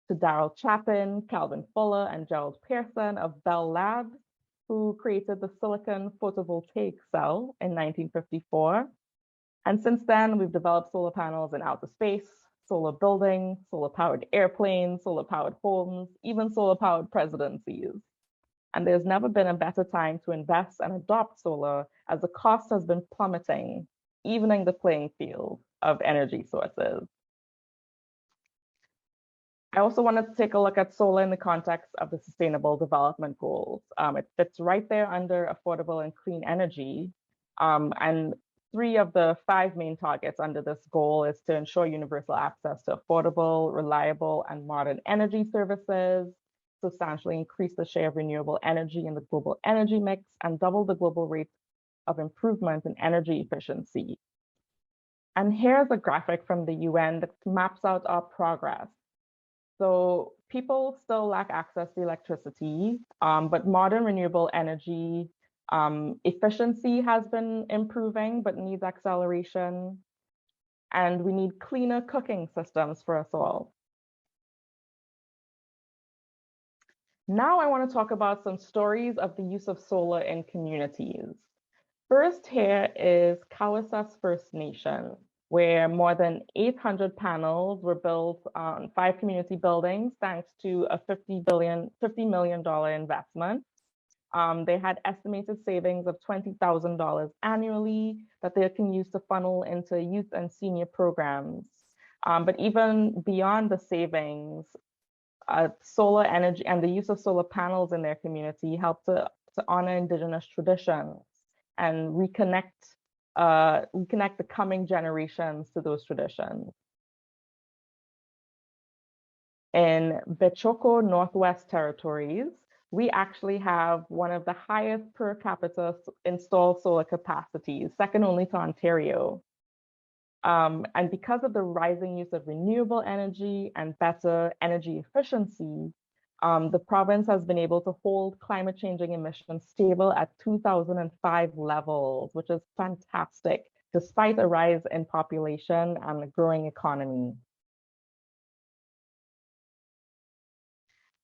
to Darrell Chapin, Calvin Fuller, and Gerald Pearson of Bell Labs, who created the silicon photovoltaic cell in 1954. And since then, we've developed solar panels in outer space, solar buildings, solar-powered airplanes, solar-powered homes, even solar-powered presidencies. And there's never been a better time to invest and adopt solar, as the cost has been plummeting, evening the playing field of energy sources. I also wanted to take a look at solar in the context of the Sustainable Development Goals. It fits right there under affordable and clean energy. And 3 of the 5 main targets under this goal is to ensure universal access to affordable, reliable, and modern energy services, substantially increase the share of renewable energy in the global energy mix, and double the global rate of improvement in energy efficiency. And here's a graphic from the UN that maps out our progress. So people still lack access to electricity, but modern renewable energy efficiency has been improving, but needs acceleration. And we need cleaner cooking systems for us all. Now I want to talk about some stories of the use of solar in communities. First here is Kawasas First Nation, where more than 800 panels were built on 5 community buildings thanks to a $50 million investment. They had estimated savings of $20,000 annually that they can use to funnel into youth and senior programs. But even beyond the savings, solar energy and the use of solar panels in their community helped to honor Indigenous traditions and reconnect the coming generations to those traditions. In Bechoko Northwest Territories, we actually have one of the highest per capita installed solar capacities, second only to Ontario. And because of the rising use of renewable energy and better energy efficiency, the province has been able to hold climate changing emissions stable at 2005 levels, which is fantastic, despite a rise in population and a growing economy.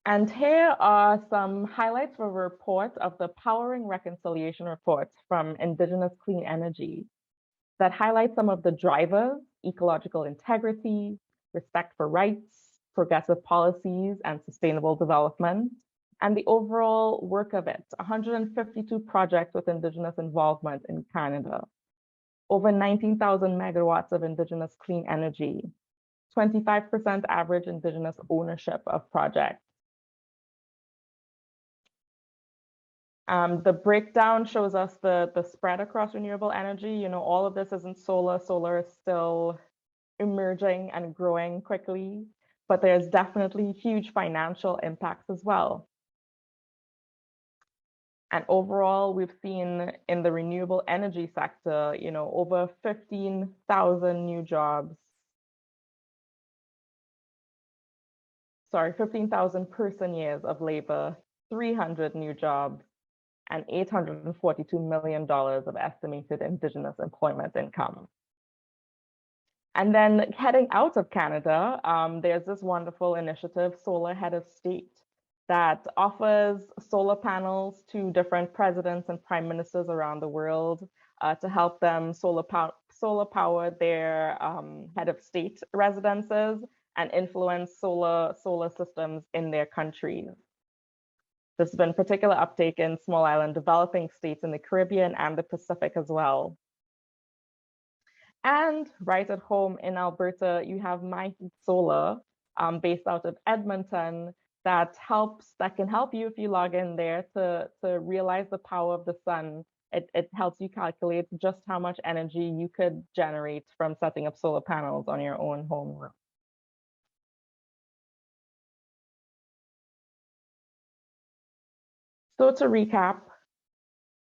And here are some highlights from a report of the Powering Reconciliation Report from Indigenous Clean Energy that highlights some of the drivers: ecological integrity, respect for rights, progressive policies, and sustainable development, and the overall work of it. 152 projects with Indigenous involvement in Canada, over 19,000 megawatts of Indigenous clean energy, 25% average Indigenous ownership of projects. The breakdown shows us the spread across renewable energy. You know, all of this isn't solar. Solar is still emerging and growing quickly, but there's definitely huge financial impacts as well. And overall, we've seen in the renewable energy sector, you know, over 15,000 new jobs. Sorry, 15,000 person years of labor, 300 new jobs, and $842 million of estimated Indigenous employment income. And then heading out of Canada, there's this wonderful initiative, Solar Head of State, that offers solar panels to different presidents and prime ministers around the world to help them solar power their head of state residences and influence solar systems in their countries. There's been particular uptake in small island developing states in the Caribbean and the Pacific as well. And right at home in Alberta, you have My Heat Solar, based out of Edmonton, that can help you if you log in there to realize the power of the sun. It helps you calculate just how much energy you could generate from setting up solar panels on your own home roof. So to recap,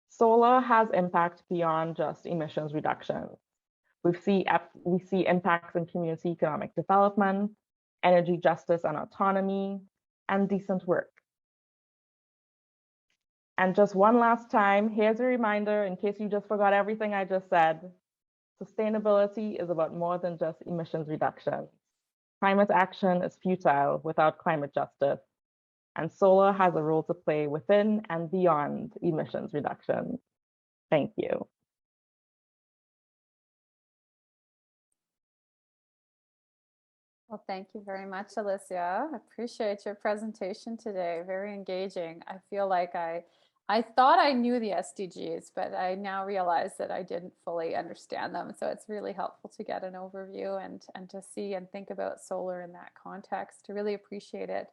solar has impact beyond just emissions reduction. We see impacts in community economic development, energy justice and autonomy, and decent work. And just one last time, here's a reminder in case you just forgot everything I just said. Sustainability is about more than just emissions reduction. Climate action is futile without climate justice, and solar has a role to play within and beyond emissions reduction. Thank you. Well, thank you very much, Alicia. I appreciate your presentation today. Very engaging. I feel like I thought I knew the SDGs, but I now realize that I didn't fully understand them. So it's really helpful to get an overview and to see and think about solar in that context. I really appreciate it.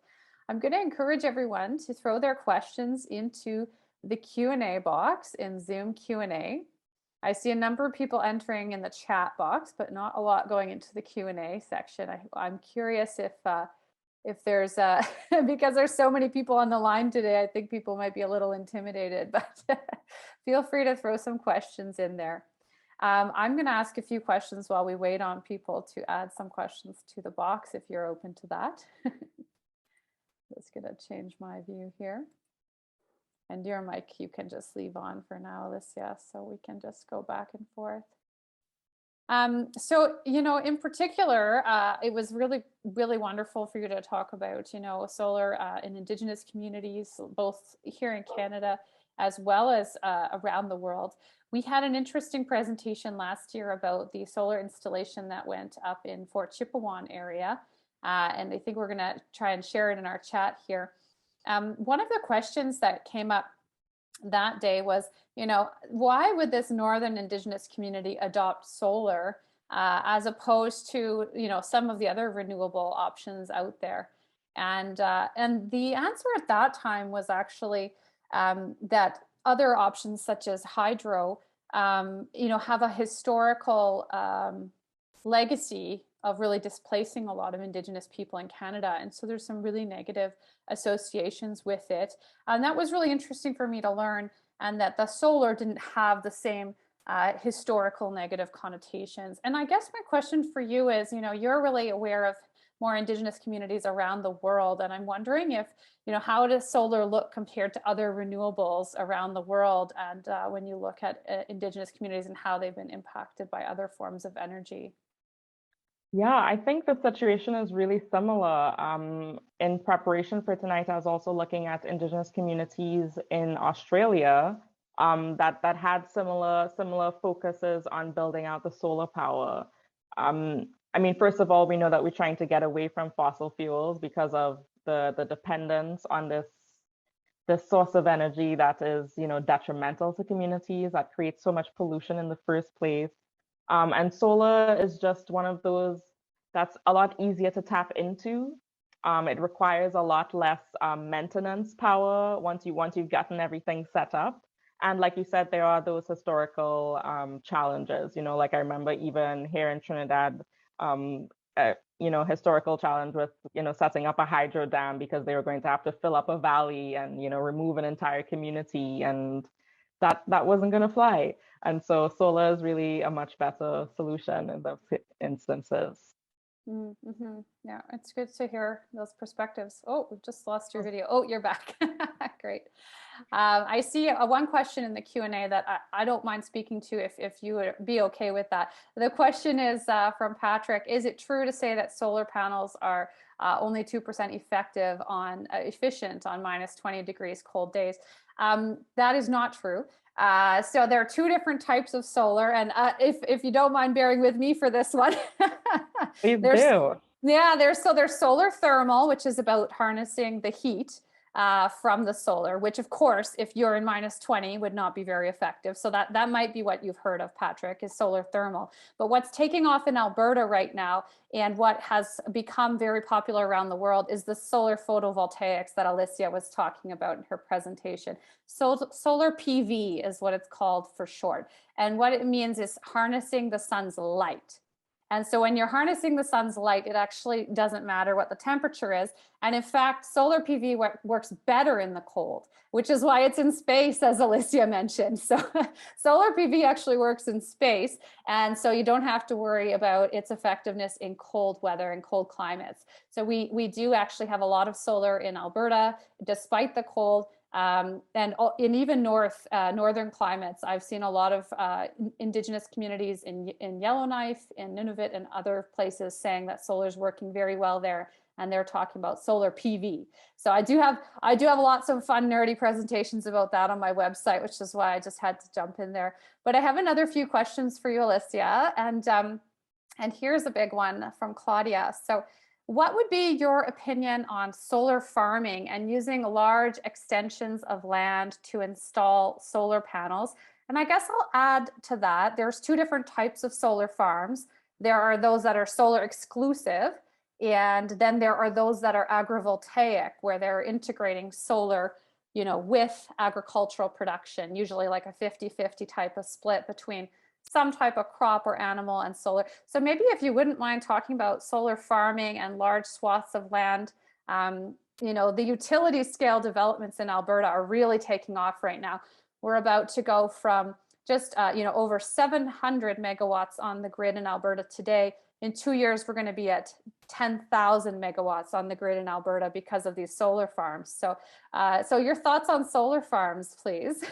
I'm going to encourage everyone to throw their questions into the Q&A box in Zoom Q&A. I see a number of people entering in the chat box, but not a lot going into the Q&A section. I'm curious if there's because there's so many people on the line today, I think people might be a little intimidated, but feel free to throw some questions in there. I'm going to ask a few questions while we wait on people to add some questions to the box if you're open to that. Just going to change my view here. And your mic, you can just leave on for now, Alicia, so we can just go back and forth. So, you know, in particular, it was really, really wonderful for you to talk about, you know, solar in Indigenous communities, both here in Canada, as well as around the world. We had an interesting presentation last year about the solar installation that went up in Fort Chipewyan area. And I think we're going to try and share it in our chat here. One of the questions that came up that day was, you know, why would this Northern Indigenous community adopt solar as opposed to, you know, some of the other renewable options out there? And the answer at that time was actually that other options such as hydro, you know, have a historical legacy of really displacing a lot of Indigenous people in Canada. And so there's some really negative associations with it. And that was really interesting for me to learn, and that the solar didn't have the same historical negative connotations. And I guess my question for you is, you know, you're really aware of more Indigenous communities around the world. And I'm wondering if, you know, how does solar look compared to other renewables around the world? And when you look at Indigenous communities and how they've been impacted by other forms of energy. Yeah, I think the situation is really similar. In preparation for tonight, I was also looking at Indigenous communities in Australia that had similar focuses on building out the solar power. I mean, first of all, we know that we're trying to get away from fossil fuels because of the dependence on this source of energy that is, you know, detrimental to communities, that creates so much pollution in the first place. And solar is just one of those that's a lot easier to tap into. It requires a lot less maintenance power once you've gotten everything set up. And like you said, there are those historical challenges. You know, like I remember even here in Trinidad, you know, historical challenge with, you know, setting up a hydro dam because they were going to have to fill up a valley and, you know, remove an entire community, and that wasn't going to fly. And so solar is really a much better solution in those instances. Mm-hmm. Yeah, it's good to hear those perspectives. Oh, we've just lost your video. Oh, you're back. Great. I see one question in the Q&A that I don't mind speaking to if you would be okay with that. The question is from Patrick. Is it true to say that solar panels are only 2% efficient on minus 20 degrees cold days? That is not true. So there are two different types of solar, and if you don't mind bearing with me for this one. Please do. Yeah, there's solar thermal, which is about harnessing the heat from the solar, which of course, if you're in minus 20, would not be very effective. So that might be what you've heard of, Patrick, is solar thermal. But what's taking off in Alberta right now, and what has become very popular around the world, is the solar photovoltaics that Alicia was talking about in her presentation. So solar PV is what it's called for short. And what it means is harnessing the sun's light. And so when you're harnessing the sun's light, it actually doesn't matter what the temperature is. And in fact, solar PV works better in the cold, which is why it's in space, as Alicia mentioned. So solar PV actually works in space. And so you don't have to worry about its effectiveness in cold weather and cold climates. So we do actually have a lot of solar in Alberta, despite the cold. In even northern climates, I've seen a lot of Indigenous communities in Yellowknife, in Nunavut, and other places saying that solar is working very well there, and they're talking about solar PV. So I do have lots of fun, nerdy presentations about that on my website, which is why I just had to jump in there. But I have another few questions for you, Alicia, and here's a big one from Claudia. So, what would be your opinion on solar farming and using large extensions of land to install solar panels? And I guess I'll add to that, there's two different types of solar farms. There are those that are solar exclusive, and then there are those that are agrivoltaic, where they're integrating solar, with agricultural production, usually like a 50-50 type of split between some type of crop or animal and solar. So maybe if you wouldn't mind talking about solar farming and large swaths of land. The utility scale developments in Alberta are really taking off right now. We're about to go from just over 700 megawatts on the grid in Alberta today. In 2 years, we're going to be at 10,000 megawatts on the grid in Alberta because of these solar farms. So your thoughts on solar farms, please.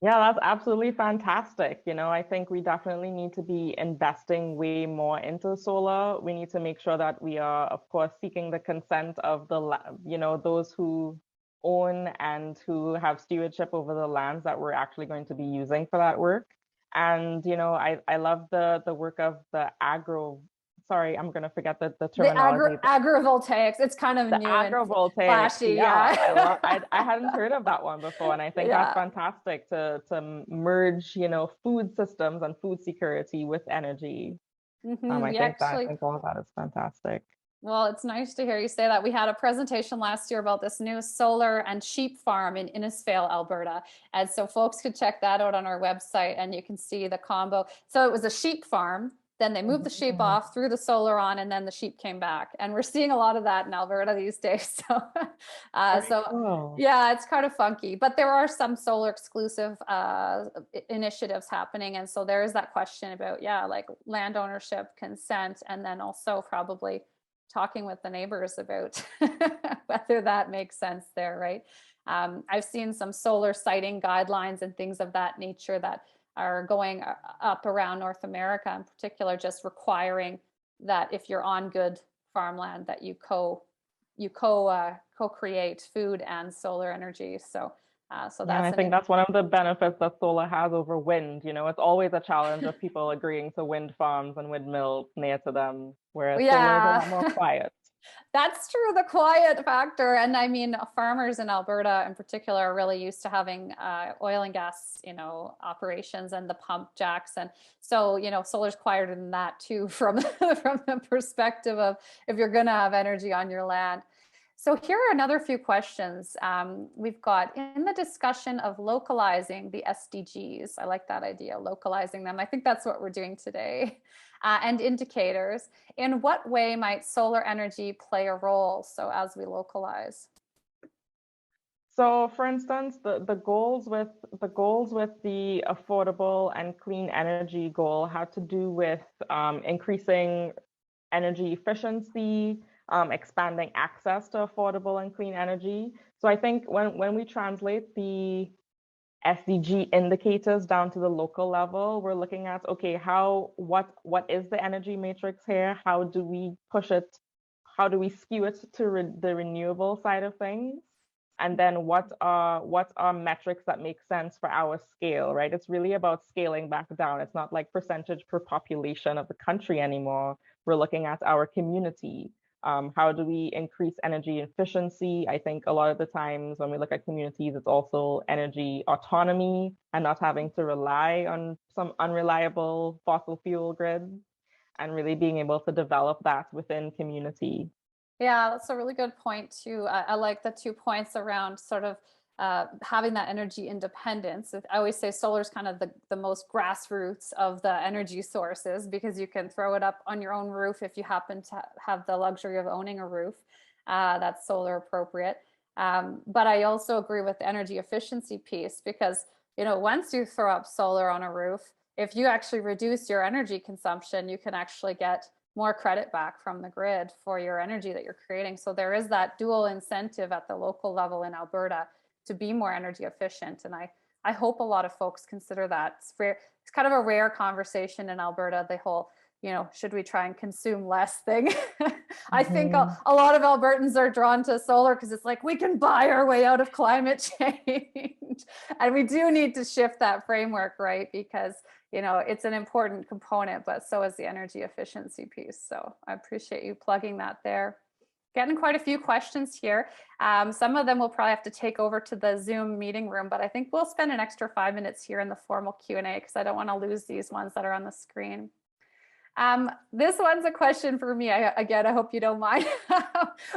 Yeah, that's absolutely fantastic. I think we definitely need to be investing way more into solar. We need to make sure that we are, of course, seeking the consent of those who own and who have stewardship over the lands that we're actually going to be using for that work. And, I love the work of the I'm going to forget the terminology. The agrivoltaics, it's kind of new and flashy. Yeah. I hadn't heard of that one before. And I think that's fantastic to merge, food systems and food security with energy. I think all of that is fantastic. Well, it's nice to hear you say that. We had a presentation last year about this new solar and sheep farm in Innisfail, Alberta. And so folks could check that out on our website and you can see the combo. So it was a sheep farm. Then they moved the sheep off, threw the solar on, and then the sheep came back. And we're seeing a lot of that in Alberta these days. Yeah, it's kind of funky. But there are some solar exclusive initiatives happening. And so there is that question about, like land ownership, consent, and then also probably talking with the neighbors about whether that makes sense there, right? I've seen some solar siting guidelines and things of that nature that are going up around North America in particular, just requiring that if you're on good farmland that you co-create food and solar energy. So that's I think that's one of the benefits that solar has over wind. It's always a challenge of people agreeing to wind farms and windmills near to them, whereas solar is a lot more quiet. That's true, the quiet factor. And I mean, farmers in Alberta in particular are really used to having oil and gas, operations and the pump jacks. And so, solar's quieter than that too, from the perspective of if you're going to have energy on your land. So here are another few questions we've got in the discussion of localizing the SDGs. I like that idea, localizing them. I think that's what we're doing today. And indicators. In what way might solar energy play a role? So as we localize. So, for instance, the goals with the affordable and clean energy goal had to do with increasing energy efficiency, expanding access to affordable and clean energy. So I think when we translate the SDG indicators down to the local level, we're looking at, okay, what is the energy matrix here? How do we push it? How do we skew it to the renewable side of things? And then what are metrics that make sense for our scale, right? It's really about scaling back down. It's not like percentage per population of the country anymore. We're looking at our community. How do we increase energy efficiency? I think a lot of the times when we look at communities, it's also energy autonomy and not having to rely on some unreliable fossil fuel grids, and really being able to develop that within community. Yeah, that's a really good point too. I like the 2 points around sort of having that energy independence. I always say solar is kind of the most grassroots of the energy sources, because you can throw it up on your own roof if you happen to have the luxury of owning a roof. That's solar appropriate. But I also agree with the energy efficiency piece, because once you throw up solar on a roof, if you actually reduce your energy consumption, you can actually get more credit back from the grid for your energy that you're creating. So there is that dual incentive at the local level in Alberta to be more energy efficient. And I hope a lot of folks consider that. It's kind of a rare conversation in Alberta, the whole, should we try and consume less thing? I think a lot of Albertans are drawn to solar because it's like, we can buy our way out of climate change. And we do need to shift that framework, right? Because, it's an important component, but so is the energy efficiency piece. So I appreciate you plugging that there. Getting quite a few questions here. Some of them we'll probably have to take over to the Zoom meeting room, but I think we'll spend an extra 5 minutes here in the formal Q&A because I don't want to lose these ones that are on the screen. This one's a question for me. I hope you don't mind.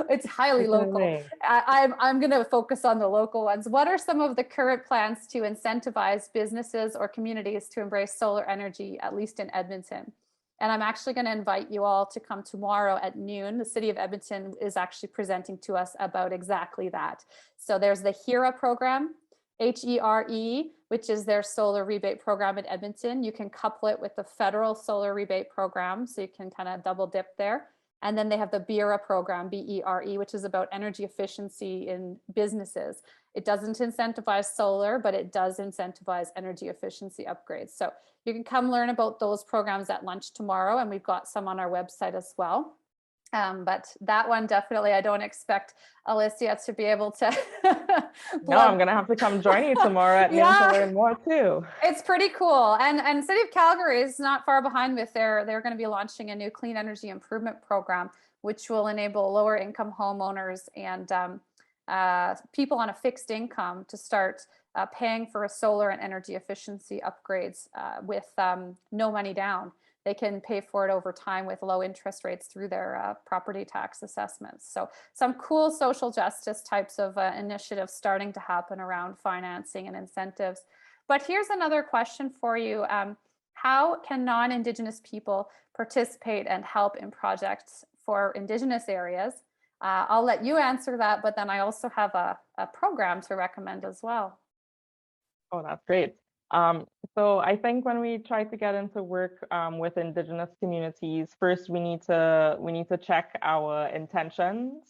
It's highly local. I'm going to focus on the local ones. What are some of the current plans to incentivize businesses or communities to embrace solar energy, at least in Edmonton? And I'm actually going to invite you all to come tomorrow at noon. The City of Edmonton is actually presenting to us about exactly that. So there's the HERA program, HERE, which is their solar rebate program in Edmonton. You can couple it with the federal solar rebate program, so you can kind of double dip there. And then they have the BERA program, BERE, which is about energy efficiency in businesses. It doesn't incentivize solar, but it does incentivize energy efficiency upgrades. So you can come learn about those programs at lunch tomorrow, and we've got some on our website as well. But that one definitely, I don't expect Alicia to be able to. No, I'm going to have to come join you tomorrow at noon to learn more too. It's pretty cool. And City of Calgary is not far behind with they're going to be launching a new clean energy improvement program, which will enable lower income homeowners and people on a fixed income to start paying for a solar and energy efficiency upgrades with no money down. They can pay for it over time with low interest rates through their property tax assessments. So some cool social justice types of initiatives starting to happen around financing and incentives. But here's another question for you. How can non-Indigenous people participate and help in projects for Indigenous areas? I'll let you answer that, but then I also have a program to recommend as well. Oh, that's great. So I think when we try to get into work with Indigenous communities, first we need to check our intentions,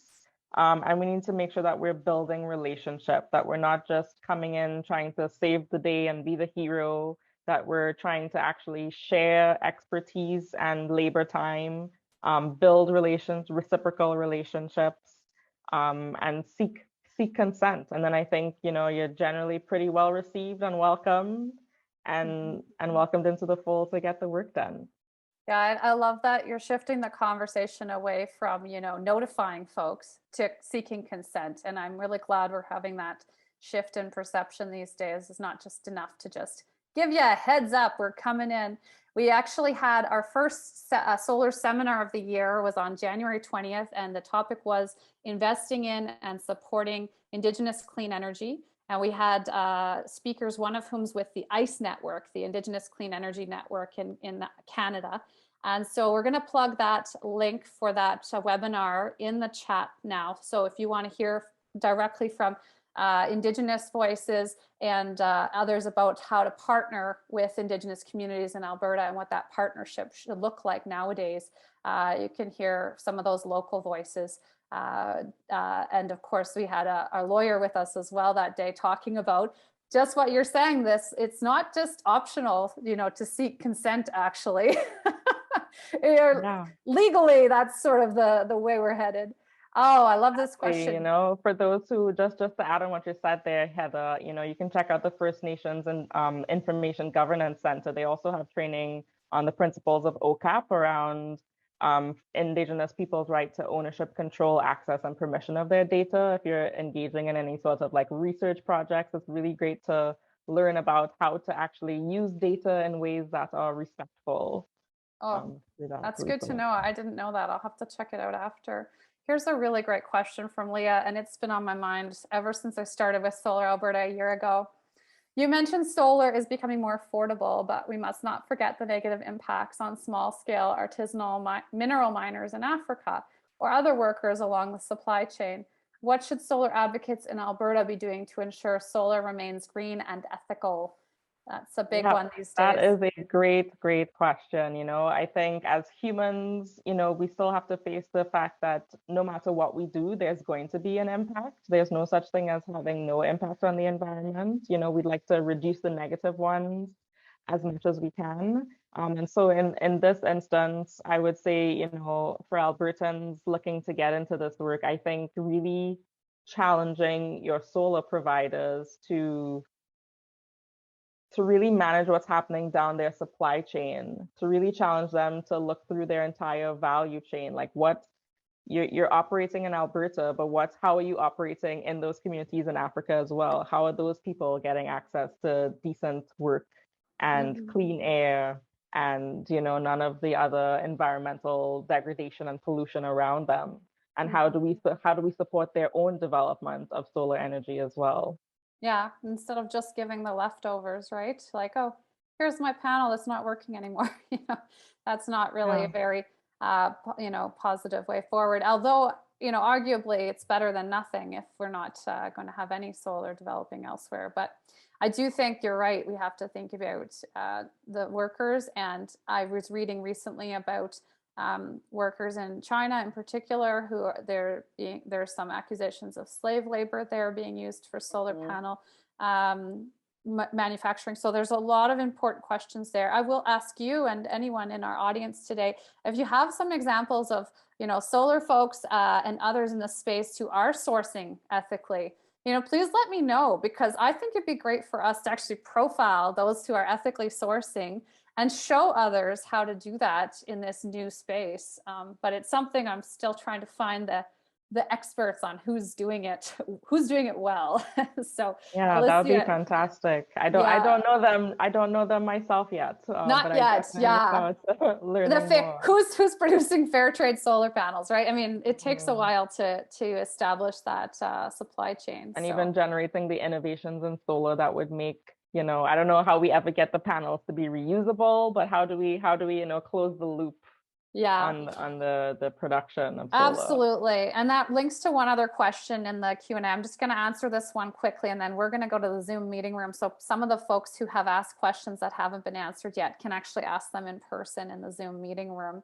and we need to make sure that we're building relationship, that we're not just coming in trying to save the day and be the hero, that we're trying to actually share expertise and labor time, build reciprocal relationships, and seek consent. And then I think, you're generally pretty well received and welcomed and welcomed into the fold to get the work done. Yeah, I love that you're shifting the conversation away from, notifying folks to seeking consent. And I'm really glad we're having that shift in perception these days. It's not just enough to just give you a heads up, we're coming in. We actually had our first solar seminar of the year was on January 20th, and the topic was investing in and supporting Indigenous clean energy. And we had speakers, one of whom's with the ICE network, the Indigenous Clean Energy Network in Canada. And so we're going to plug that link for that webinar in the chat now. So if you want to hear directly from Indigenous voices and others about how to partner with Indigenous communities in Alberta and what that partnership should look like nowadays, you can hear some of those local voices. And of course, we had our lawyer with us as well that day talking about just what you're saying. It's not just optional, to seek consent, actually. Legally, that's sort of the way we're headed. Oh, I love this question. For those who just to add on what you said there, Heather, you can check out the First Nations and Information Governance Center. They also have training on the principles of OCAP around Indigenous people's right to ownership, control, access, and permission of their data. If you're engaging in any sort of research projects, it's really great to learn about how to actually use data in ways that are respectful. Oh, that's good to know. I didn't know that. I'll have to check it out after. Here's a really great question from Leah, and it's been on my mind ever since I started with Solar Alberta a year ago. You mentioned solar is becoming more affordable, but we must not forget the negative impacts on small-scale artisanal mineral miners in Africa or other workers along the supply chain. What should solar advocates in Alberta be doing to ensure solar remains green and ethical? That's a big Yeah, one these days. that is a great, great question. I think as humans, we still have to face the fact that no matter what we do, there's going to be an impact. There's no such thing as having no impact on the environment. We'd like to reduce the negative ones as much as we can. And so in this instance, I would say, for Albertans looking to get into this work, I think really challenging your solar providers to really manage what's happening down their supply chain, to really challenge them to look through their entire value chain, like what you're operating in Alberta, but how are you operating in those communities in Africa as well? How are those people getting access to decent work and clean air and none of the other environmental degradation and pollution around them? And how do we support their own development of solar energy as well? Yeah, instead of just giving the leftovers, right? Like, oh, here's my panel that's not working anymore. That's not really a very, positive way forward. Although, arguably it's better than nothing if we're not going to have any solar developing elsewhere. But I do think you're right. We have to think about the workers. And I was reading recently about workers in China in particular, who there's some accusations of slave labor there being used for solar panel manufacturing. So there's a lot of important questions there. I will ask you and anyone in our audience today, if you have some examples of, solar folks and others in the space who are sourcing ethically, please let me know, because I think it'd be great for us to actually profile those who are ethically sourcing and show others how to do that in this new space. But it's something I'm still trying to find the experts on who's doing it well. So yeah, Alicia, that would be fantastic. I don't know them. I don't know them myself yet. Not but yet. I learning more. Who's producing fair trade solar panels, right? I mean, it takes a while to establish that supply chain. And even generating the innovations in solar that would make, I don't know how we ever get the panels to be reusable, but how do we close the loop on the production of solar? Absolutely. And that links to one other question in the Q&A. I'm just going to answer this one quickly, and then we're going to go to the Zoom meeting room. So some of the folks who have asked questions that haven't been answered yet can actually ask them in person in the Zoom meeting room.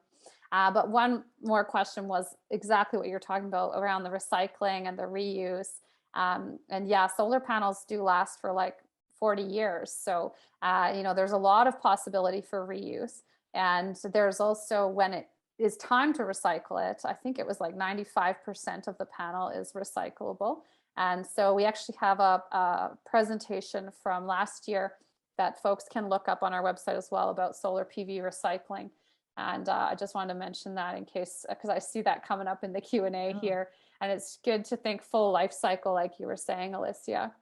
But one more question was exactly what you're talking about around the recycling and the reuse. And yeah, solar panels do last for like 40 years. So, there's a lot of possibility for reuse. And there's also, when it is time to recycle it, I think it was like 95% of the panel is recyclable. And so we actually have a presentation from last year that folks can look up on our website as well about solar PV recycling. And I just wanted to mention that in case, because I see that coming up in the Q&A here. And it's good to think full life cycle, like you were saying, Alicia.